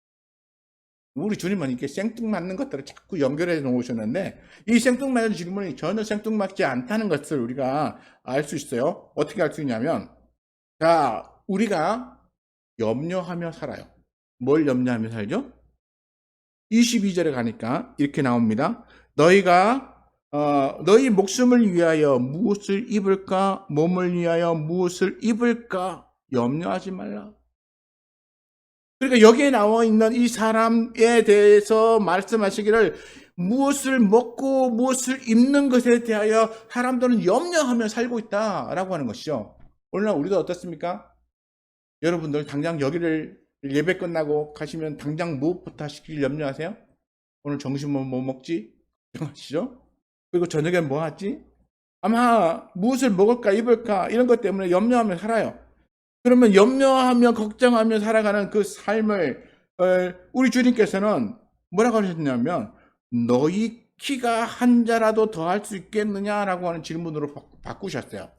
우리 주님은 이렇게 생뚱맞는 것들을 자꾸 연결해 놓으셨는데 이 생뚱맞은 질문이 전혀 생뚱맞지 않다는 것을 우리가 알 수 있어요. 어떻게 알 수 있냐면, 자, 우리가 염려하며 살아요. 뭘 염려하며 살죠? 22절에 가니까 이렇게 나옵니다. 너희 목숨을 위하여 무엇을 입을까 몸을 위하여 무엇을 입을까 염려하지 말라. 그러니까 여기에 나와 있는 이 사람에 대해서 말씀하시기를 무엇을 먹고 무엇을 입는 것에 대하여 사람들은 염려하며 살고 있다라고 하는 것이죠. 오늘날 우리도 어떻습니까? 여러분들 당장 여기를 예배 끝나고 가시면 당장 무엇부터 하시길 염려하세요? 오늘 점심 뭐 먹지? 걱정하시죠? 그리고 저녁에 뭐 하지? 아마 무엇을 먹을까 입을까 이런 것 때문에 염려하며 살아요. 그러면 염려하며 걱정하며 살아가는 그 삶을 우리 주님께서는 뭐라고 하셨냐면 너희 키가 한 자라도 더 할 수 있겠느냐라고 하는 질문으로 바꾸셨어요.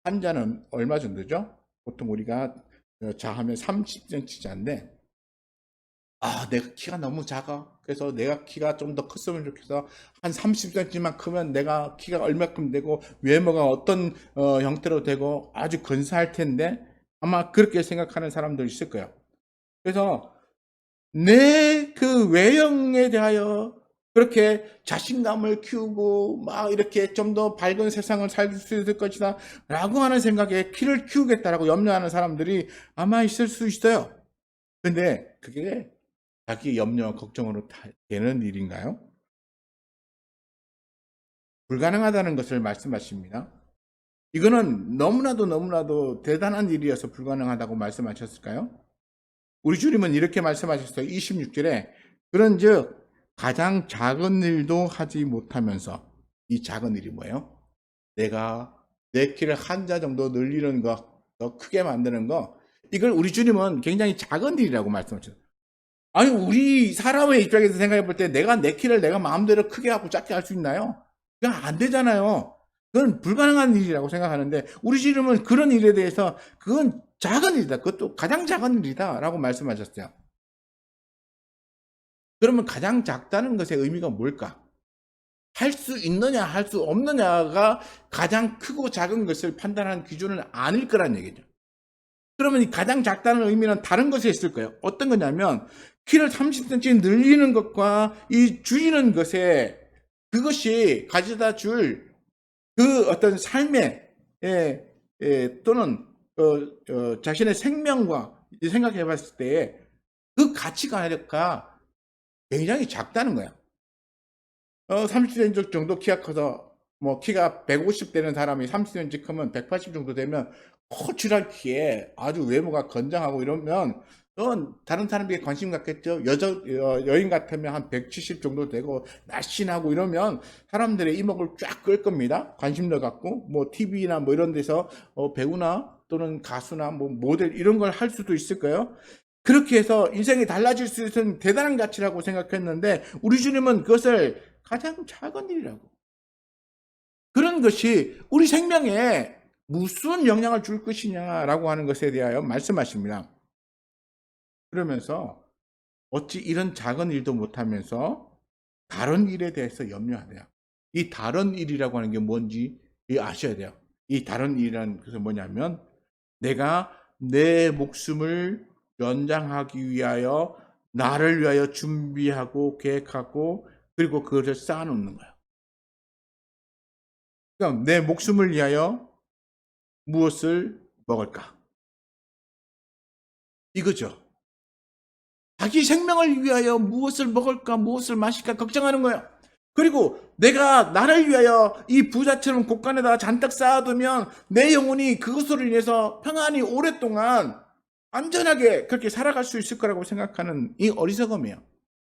한 자는 얼마 정도죠? 보통 우리가 자하면 30cm인데 내가 키가 너무 작아. 그래서 내가 키가 좀 더 컸으면 좋겠어. 한 30cm만 크면 내가 키가 얼마큼 되고 외모가 어떤 형태로 되고 아주 근사할 텐데 아마 그렇게 생각하는 사람도 있을 거예요. 그래서 내 그 외형에 대하여 그렇게 자신감을 키우고 막 이렇게 좀 더 밝은 세상을 살 수 있을 것이다 라고 하는 생각에 키를 키우겠다라고 염려하는 사람들이 아마 있을 수 있어요. 근데 그게 자기 염려, 걱정으로 되는 일인가요? 불가능하다는 것을 말씀하십니다. 이거는 너무나도 대단한 일이어서 불가능하다고 말씀하셨을까요? 우리 주님은 이렇게 말씀하셨어요. 26절에 그런즉 가장 작은 일도 하지 못하면서 이 작은 일이 뭐예요? 내가 내 키를 한 자 정도 늘리는 거, 더 크게 만드는 거 이걸 우리 주님은 굉장히 작은 일이라고 말씀하셨어요. 아니 우리 사람의 입장에서 생각해 볼 때 내가 내 키를 내가 마음대로 크게 하고 작게 할 수 있나요? 그건 안 되잖아요. 그건 불가능한 일이라고 생각하는데 우리 주님은 그런 일에 대해서 그건 작은 일이다. 그것도 가장 작은 일이다 라고 말씀하셨어요. 그러면 가장 작다는 것의 의미가 뭘까? 할 수 있느냐 할 수 없느냐가 가장 크고 작은 것을 판단하는 기준은 아닐 거란 얘기죠. 그러면 이 가장 작다는 의미는 다른 것에 있을 거예요. 어떤 거냐면 키를 30cm 늘리는 것과 이 줄이는 것에 그것이 가져다 줄 그 어떤 삶의 또는 자신의 생명과 생각해 봤을 때 그 가치가 굉장히 작다는 거야. 30cm 정도 키가 커서 뭐 키가 150 되는 사람이 30cm 크면 180 정도 되면 거칠한 키에 아주 외모가 건장하고 이러면 다른 사람에게 관심 갖겠죠. 여인 같으면 한 170 정도 되고 날씬하고 이러면 사람들의 이목을 쫙 끌 겁니다. 관심도 갖고 뭐 TV나 뭐 이런 데서 배우나 또는 가수나 뭐 모델 이런 걸 할 수도 있을 거예요. 그렇게 해서 인생이 달라질 수 있는 대단한 가치라고 생각했는데 우리 주님은 그것을 가장 작은 일이라고. 그런 것이 우리 생명에 무슨 영향을 줄 것이냐라고 하는 것에 대하여 말씀하십니다. 그러면서 어찌 이런 작은 일도 못하면서 다른 일에 대해서 염려하냐. 이 다른 일이라고 하는 게 뭔지 아셔야 돼요. 이 다른 일이라는 것은 뭐냐면 내가 내 목숨을 연장하기 위하여 나를 위하여 준비하고 계획하고 그리고 그것을 쌓아놓는 거예요. 그러니까 내 목숨을 위하여 무엇을 먹을까? 이거죠. 자기 생명을 위하여 무엇을 먹을까, 무엇을 마실까 걱정하는 거예요. 그리고 내가 나를 위하여 이 부자처럼 곳간에다가 잔뜩 쌓아두면 내 영혼이 그것으로 인해서 평안히 오랫동안 안전하게 그렇게 살아갈 수 있을 거라고 생각하는 이 어리석음이에요.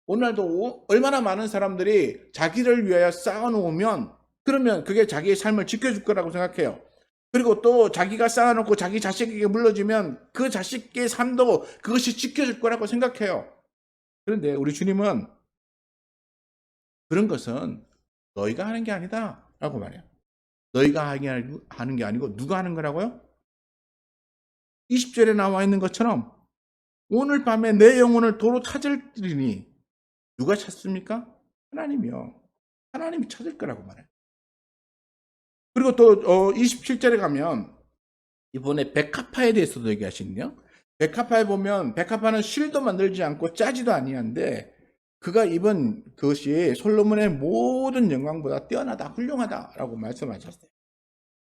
오늘도 얼마나 많은 사람들이 자기를 위하여 쌓아놓으면 그러면 그게 자기의 삶을 지켜줄 거라고 생각해요. 그리고 또 자기가 쌓아놓고 자기 자식에게 물려주면 그 자식의 삶도 그것이 지켜줄 거라고 생각해요. 그런데 우리 주님은 그런 것은 너희가 하는 게 아니다 라고 말해요. 너희가 하는 게 아니고 누가 하는 거라고요? 20절에 나와 있는 것처럼 오늘 밤에 내 영혼을 도로 찾으리니 누가 찾습니까? 하나님이요. 하나님이 찾을 거라고 말해요. 그리고 또 27절에 가면 이번에 백합화에 대해서도 얘기하시네요. 백합화에 보면 백합화는 실도 만들지 않고 짜지도 아니한데 그가 입은 그것이 솔로몬의 모든 영광보다 뛰어나다 훌륭하다라고 말씀하셨어요.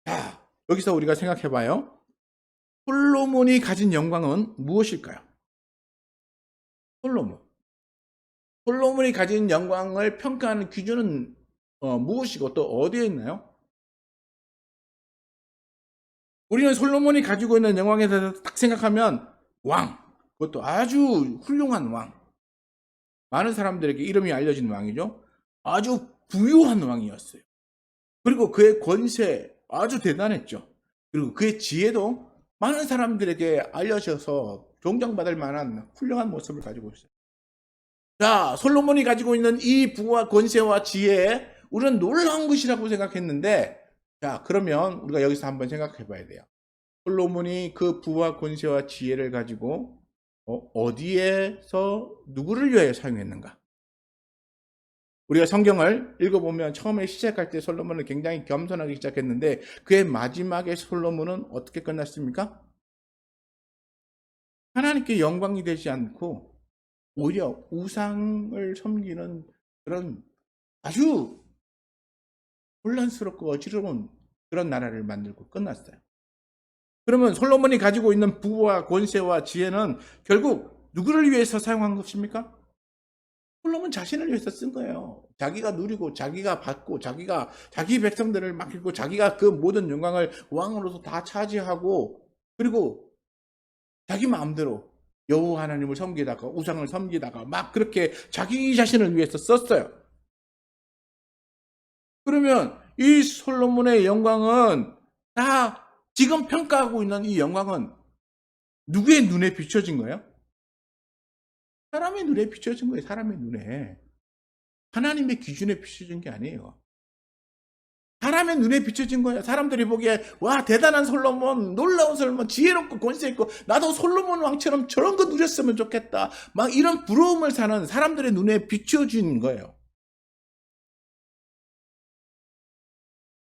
자, 여기서 우리가 생각해 봐요. 솔로몬이 가진 영광은 무엇일까요? 솔로몬. 솔로몬이 가진 영광을 평가하는 기준은 무엇이고 또 어디에 있나요? 우리는 솔로몬이 가지고 있는 영광에 대해서 딱 생각하면 왕, 그것도 아주 훌륭한 왕. 많은 사람들에게 이름이 알려진 왕이죠. 아주 부유한 왕이었어요. 그리고 그의 권세 아주 대단했죠. 그리고 그의 지혜도 많은 사람들에게 알려져서 존경받을 만한 훌륭한 모습을 가지고 있어요. 자, 솔로몬이 가지고 있는 이 부와 권세와 지혜, 우리는 놀라운 것이라고 생각했는데, 자, 그러면 우리가 여기서 한번 생각해 봐야 돼요. 솔로몬이 그 부와 권세와 지혜를 가지고 어디에서 누구를 위하여 사용했는가? 우리가 성경을 읽어보면 처음에 시작할 때 솔로몬은 굉장히 겸손하게 시작했는데 그의 마지막에 솔로몬은 어떻게 끝났습니까? 하나님께 영광이 되지 않고 오히려 우상을 섬기는 그런 아주 혼란스럽고 어지러운 그런 나라를 만들고 끝났어요. 그러면 솔로몬이 가지고 있는 부와 권세와 지혜는 결국 누구를 위해서 사용한 것입니까? 솔로몬 자신을 위해서 쓴 거예요. 자기가 누리고 자기가 받고 자기가 자기 백성들을 맡기고 자기가 그 모든 영광을 왕으로서 다 차지하고 그리고 자기 마음대로 여호와 하나님을 섬기다가 우상을 섬기다가 막 그렇게 자기 자신을 위해서 썼어요. 그러면 이 솔로몬의 영광은 다 지금 평가하고 있는 이 영광은 누구의 눈에 비춰진 거예요? 사람의 눈에 비춰진 거예요. 사람의 눈에. 하나님의 기준에 비춰진 게 아니에요. 사람의 눈에 비춰진 거예요. 사람들이 보기에 와 대단한 솔로몬, 놀라운 솔로몬, 지혜롭고 권세 있고 나도 솔로몬 왕처럼 저런 거 누렸으면 좋겠다. 막 이런 부러움을 사는 사람들의 눈에 비춰진 거예요.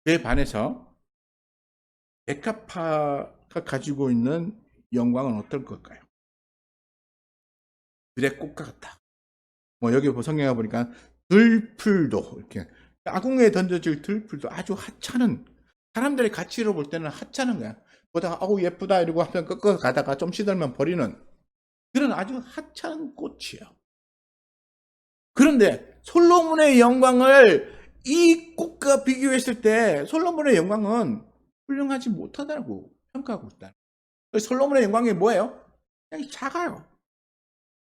그에 반해서 백합화가 가지고 있는 영광은 어떨 걸까요? 들의 꽃과 같다. 뭐 여기 성경에 보니까 들풀도 이렇게 아궁이에 던져질 들풀도 아주 하찮은 사람들의 가치로 볼 때는 하찮은 거야. 보다가 아우 예쁘다 이러고 하면 끄끄 가다가 좀 시들면 버리는 그런 아주 하찮은 꽃이에요. 그런데 솔로몬의 영광을 이 꽃과 비교했을 때 솔로몬의 영광은 훌륭하지 못하다고 평가하고 있다. 솔로몬의 영광이 뭐예요? 그냥 작아요.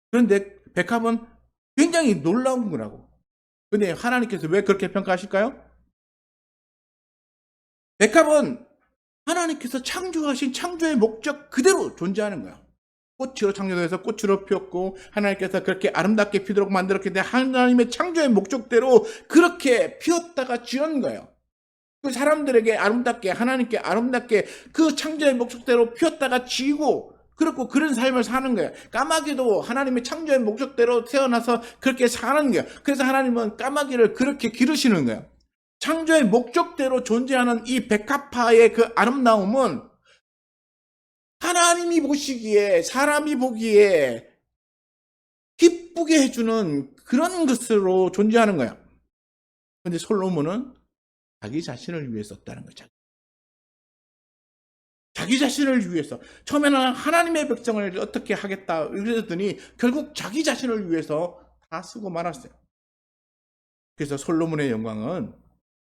그런데 백합은 굉장히 놀라운 거라고. 근데 하나님께서 왜 그렇게 평가하실까요? 백합은 하나님께서 창조하신 창조의 목적 그대로 존재하는 거야. 꽃으로 창조돼서 꽃으로 피었고 하나님께서 그렇게 아름답게 피도록 만들었기 때문에 하나님의 창조의 목적대로 그렇게 피었다가 지은 거예요. 그 사람들에게 아름답게 하나님께 아름답게 그 창조의 목적대로 피었다가 지고 그렇고 그런 삶을 사는 거예요. 까마귀도 하나님의 창조의 목적대로 태어나서 그렇게 사는 거예요. 그래서 하나님은 까마귀를 그렇게 기르시는 거예요. 창조의 목적대로 존재하는 이 백합화의 그 아름다움은 하나님이 보시기에 사람이 보기에 기쁘게 해주는 그런 것으로 존재하는 거예요. 그런데 솔로몬은 자기 자신을 위해 썼다는 거죠. 자기 자신을 위해서. 처음에는 하나님의 백성을 어떻게 하겠다 이러더니 결국 자기 자신을 위해서 다 쓰고 말았어요. 그래서 솔로몬의 영광은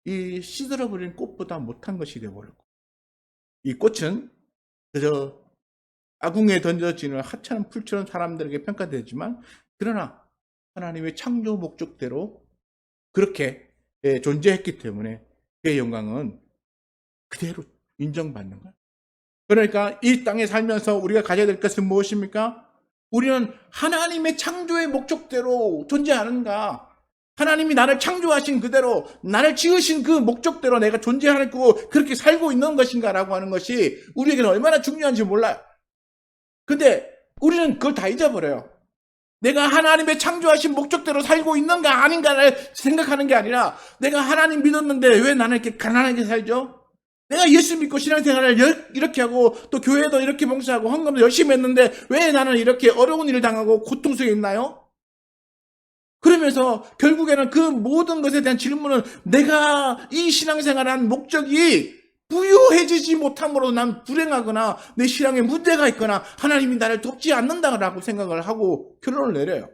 이 시들어버린 꽃보다 못한 것이 되어버렸고 이 꽃은 그저 아궁에 던져지는 하찮은 풀처럼 사람들에게 평가되지만 그러나 하나님의 창조 목적대로 그렇게 존재했기 때문에 그의 영광은 그대로 인정받는 거예요. 그러니까 이 땅에 살면서 우리가 가져야 될 것은 무엇입니까? 우리는 하나님의 창조의 목적대로 존재하는가? 하나님이 나를 창조하신 그대로 나를 지으신 그 목적대로 내가 존재하고 그렇게 살고 있는 것인가라고 하는 것이 우리에게는 얼마나 중요한지 몰라요. 근데 우리는 그걸 다 잊어버려요. 내가 하나님의 창조하신 목적대로 살고 있는가 아닌가를 생각하는 게 아니라 내가 하나님 믿었는데 왜 나는 이렇게 가난하게 살죠? 내가 예수 믿고 신앙생활을 이렇게 하고 또 교회도 이렇게 봉사하고 헌금도 열심히 했는데 왜 나는 이렇게 어려운 일을 당하고 고통 속에 있나요? 그러면서 결국에는 그 모든 것에 대한 질문은 내가 이 신앙생활한 목적이 부유해지지 못함으로 난 불행하거나 내 신앙에 문제가 있거나 하나님이 나를 돕지 않는다라고 생각을 하고 결론을 내려요.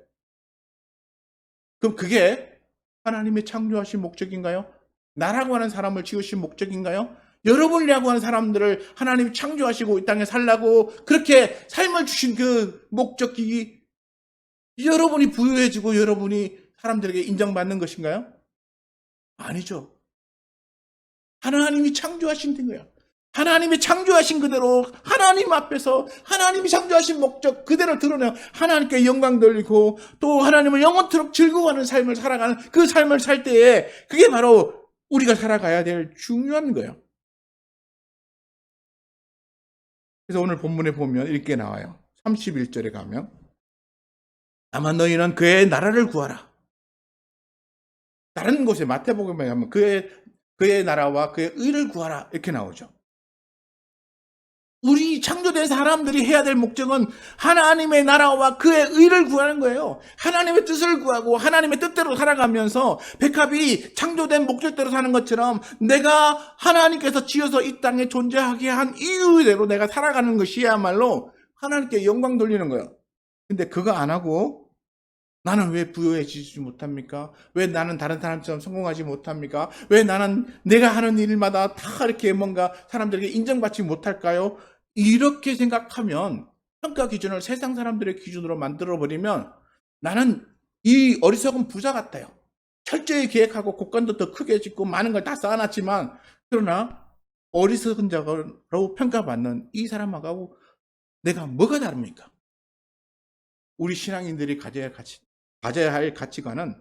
그럼 그게 하나님의 창조하신 목적인가요? 나라고 하는 사람을 지으신 목적인가요? 여러분이라고 하는 사람들을 하나님이 창조하시고 이 땅에 살라고 그렇게 삶을 주신 그 목적이 여러분이 부유해지고 여러분이 사람들에게 인정받는 것인가요? 아니죠. 하나님이 창조하신 거예요. 하나님이 창조하신 그대로 하나님 앞에서 하나님이 창조하신 목적 그대로 드러내요. 하나님께 영광 돌리고 또 하나님을 영원토록 즐거워하는 삶을 살아가는 그 삶을 살 때에 그게 바로 우리가 살아가야 될 중요한 거예요. 그래서 오늘 본문에 보면 이렇게 나와요. 31절에 가면 다만 너희는 그의 나라를 구하라. 다른 곳에 마태복음에 가면 그의 나라와 그의 의를 구하라 이렇게 나오죠. 우리 창조된 사람들이 해야 될 목적은 하나님의 나라와 그의 의를 구하는 거예요. 하나님의 뜻을 구하고 하나님의 뜻대로 살아가면서 백합이 창조된 목적대로 사는 것처럼 내가 하나님께서 지어서 이 땅에 존재하게 한 이유대로 내가 살아가는 것이야말로 하나님께 영광 돌리는 거예요. 근데 그거 안 하고 나는 왜 부유해지지 못합니까? 왜 나는 다른 사람처럼 성공하지 못합니까? 왜 나는 내가 하는 일마다 다 이렇게 뭔가 사람들에게 인정받지 못할까요? 이렇게 생각하면 평가 기준을 세상 사람들의 기준으로 만들어버리면 나는 이 어리석은 부자 같아요. 철저히 계획하고 곡간도 더 크게 짓고 많은 걸 다 쌓아놨지만 그러나 어리석은 자로 평가받는 이 사람하고 내가 뭐가 다릅니까? 우리 신앙인들이 가져야 할 가치관은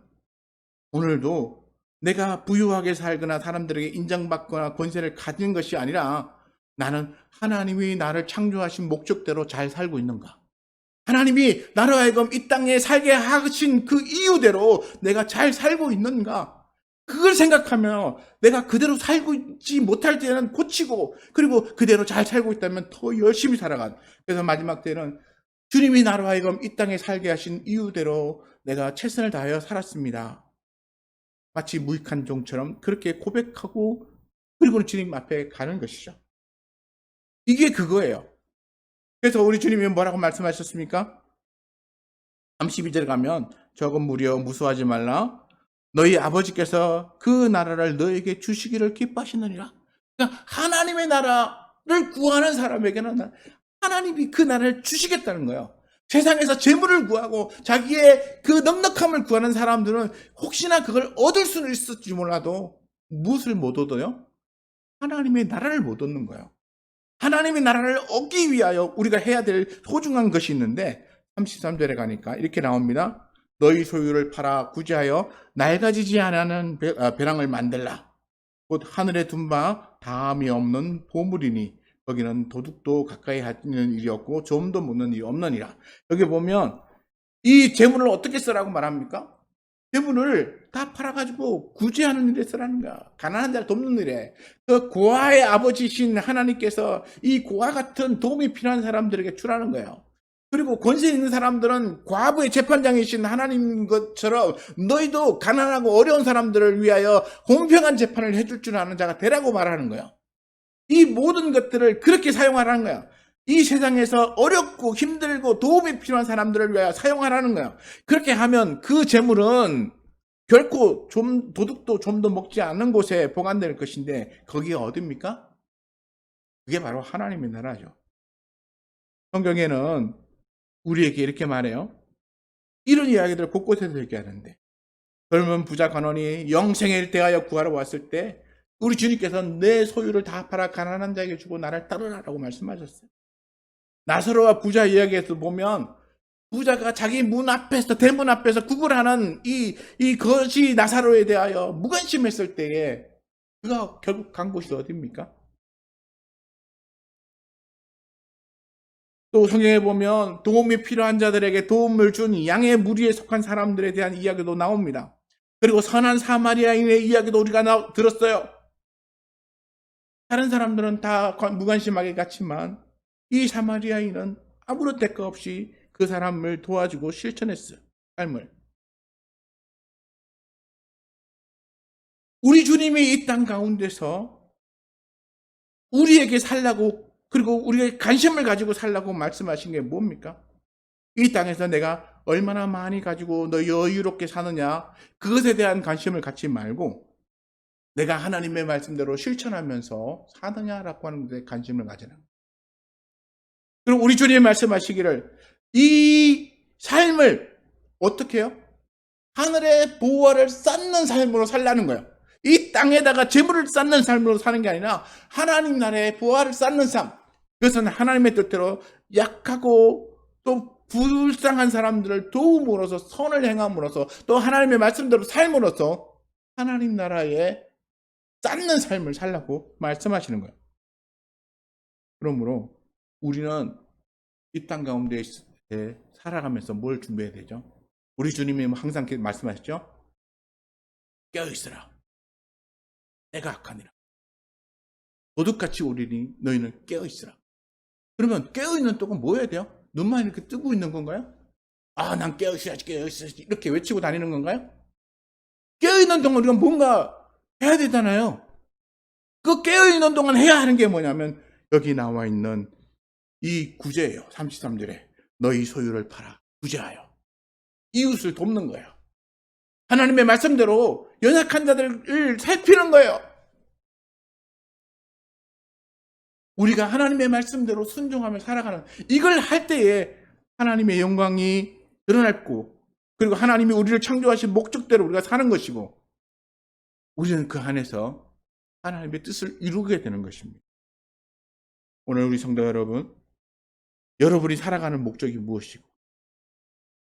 오늘도 내가 부유하게 살거나 사람들에게 인정받거나 권세를 가진 것이 아니라 나는 하나님이 나를 창조하신 목적대로 잘 살고 있는가? 하나님이 나로 하여금 이 땅에 살게 하신 그 이유대로 내가 잘 살고 있는가? 그걸 생각하며 내가 그대로 살고 있지 못할 때는 고치고 그리고 그대로 잘 살고 있다면 더 열심히 살아간. 그래서 마지막 때는 주님이 나로 하여금 이 땅에 살게 하신 이유대로 내가 최선을 다하여 살았습니다. 마치 무익한 종처럼 그렇게 고백하고 그리고는 주님 앞에 가는 것이죠. 이게 그거예요. 그래서 우리 주님이 뭐라고 말씀하셨습니까? 32절에 가면 적은 무려 무수하지 말라. 너희 아버지께서 그 나라를 너에게 주시기를 기뻐하시느니라. 그러니까 하나님의 나라를 구하는 사람에게는 하나님이 그 나라를 주시겠다는 거예요. 세상에서 재물을 구하고 자기의 그 넉넉함을 구하는 사람들은 혹시나 그걸 얻을 수는 있을지 몰라도 무엇을 못 얻어요? 하나님의 나라를 못 얻는 거예요. 하나님의 나라를 얻기 위하여 우리가 해야 될 소중한 것이 있는데 33절에 가니까 이렇게 나옵니다. 너희 소유를 팔아 구제하여 낡아지지 않는 배랑을 만들라. 곧 하늘에 둔 바 다함이 없는 보물이니 거기는 도둑도 가까이 하는 일이 없고 좀도 묻는 일이 없느니라. 여기 보면 이 재물을 어떻게 쓰라고 말합니까? 재물을 다 팔아가지고 구제하는 일에 쓰라는 거야. 가난한 자를 돕는 일에. 그 고아의 아버지신 하나님께서 이 고아 같은 도움이 필요한 사람들에게 주라는 거예요. 그리고 권세 있는 사람들은 과부의 재판장이신 하나님 것처럼 너희도 가난하고 어려운 사람들을 위하여 공평한 재판을 해줄 줄 아는 자가 되라고 말하는 거예요. 이 모든 것들을 그렇게 사용하라는 거야. 이 세상에서 어렵고 힘들고 도움이 필요한 사람들을 위하여 사용하라는 거야. 그렇게 하면 그 재물은 결코 도둑도 좀도 먹지 않는 곳에 보관될 것인데 거기가 어딥니까? 그게 바로 하나님의 나라죠. 성경에는 우리에게 이렇게 말해요. 이런 이야기들을 곳곳에서 얘기하는데 젊은 부자 관원이 영생을 대하여 구하러 왔을 때 우리 주님께서는 내 소유를 다 팔아 가난한 자에게 주고 나를 따르라라고 말씀하셨어요. 나사로와 부자 이야기에서 보면 부자가 자기 문 앞에서 대문 앞에서 구걸하는 이 거지 나사로에 대하여 무관심했을 때에 그가 결국 간 곳이 어디입니까? 또 성경에 보면 도움이 필요한 자들에게 도움을 준 양의 무리에 속한 사람들에 대한 이야기도 나옵니다. 그리고 선한 사마리아인의 이야기도 우리가 들었어요. 다른 사람들은 다 무관심하게 갔지만 이 사마리아인은 아무런 대가 없이 그 사람을 도와주고 실천했어요. 삶을. 우리 주님이 이 땅 가운데서 우리에게 살라고, 그리고 우리가 관심을 가지고 살라고 말씀하신 게 뭡니까? 이 땅에서 내가 얼마나 많이 가지고 너 여유롭게 사느냐, 그것에 대한 관심을 갖지 말고 내가 하나님의 말씀대로 실천하면서 사느냐라고 하는 데 관심을 가지는. 그리고 우리 주님이 말씀하시기를 이 삶을 어떻게 해요? 하늘의 보화를 쌓는 삶으로 살라는 거예요. 이 땅에다가 재물을 쌓는 삶으로 사는 게 아니라 하나님 나라의 보화를 쌓는 삶. 그것은 하나님의 뜻대로 약하고 또 불쌍한 사람들을 도움으로써, 선을 행함으로써, 또 하나님의 말씀대로 삶으로써 하나님 나라에 쌓는 삶을 살라고 말씀하시는 거예요. 그러므로 우리는 이 땅 가운데 살아가면서 뭘 준비해야 되죠? 우리 주님이 항상 말씀하셨죠? 깨어있으라. 내가 악하니라. 도둑같이 오리니 너희는 깨어있으라. 그러면 깨어있는 동안 뭐 해야 돼요? 눈만 이렇게 뜨고 있는 건가요? 아, 난 깨어있어야지, 깨어있어야지. 이렇게 외치고 다니는 건가요? 깨어있는 동안 우리가 뭔가 해야 되잖아요. 그 깨어있는 동안 해야 하는 게 뭐냐면 여기 나와 있는 이 구제예요. 33절에 너희 소유를 팔아 구제하여 이웃을 돕는 거예요. 하나님의 말씀대로 연약한 자들을 살피는 거예요. 우리가 하나님의 말씀대로 순종하며 살아가는, 이걸 할 때에 하나님의 영광이 드러났고, 그리고 하나님이 우리를 창조하신 목적대로 우리가 사는 것이고, 우리는 그 안에서 하나님의 뜻을 이루게 되는 것입니다. 오늘 우리 성도 여러분, 여러분이 살아가는 목적이 무엇이고,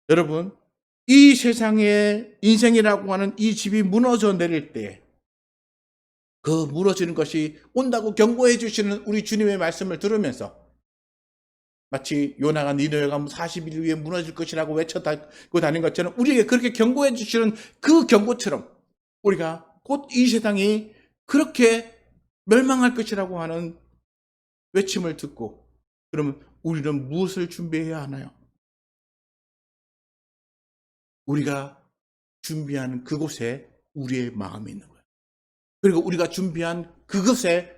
여러분 이 세상의 인생이라고 하는 이 집이 무너져 내릴 때 그 무너지는 것이 온다고 경고해 주시는 우리 주님의 말씀을 들으면서 마치 요나가 니느웨가 40일 후에 무너질 것이라고 외쳐다니고 다닌 것처럼 우리에게 그렇게 경고해 주시는 그 경고처럼 우리가 곧 이 세상이 그렇게 멸망할 것이라고 하는 외침을 듣고, 그러면 우리는 무엇을 준비해야 하나요? 우리가 준비한 그곳에 우리의 마음이 있는 거예요. 그리고 우리가 준비한 그곳에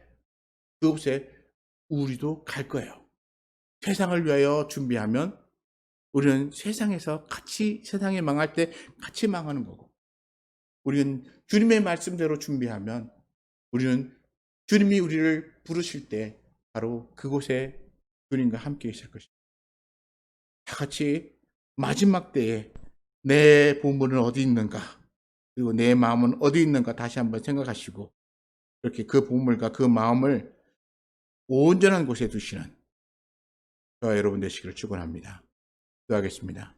우리도 갈 거예요. 세상을 위하여 준비하면 우리는 세상에서 같이, 세상이 망할 때 같이 망하는 거고, 우리는 주님의 말씀대로 준비하면 우리는 주님이 우리를 부르실 때 바로 그곳에 주님과 함께 있을 것입니다. 다 같이 마지막 때에 내 보물은 어디 있는가, 그리고 내 마음은 어디 있는가 다시 한번 생각하시고, 이렇게 그 보물과 그 마음을 온전한 곳에 두시는 저와 여러분 되시기를 축원합니다. 기도하겠습니다.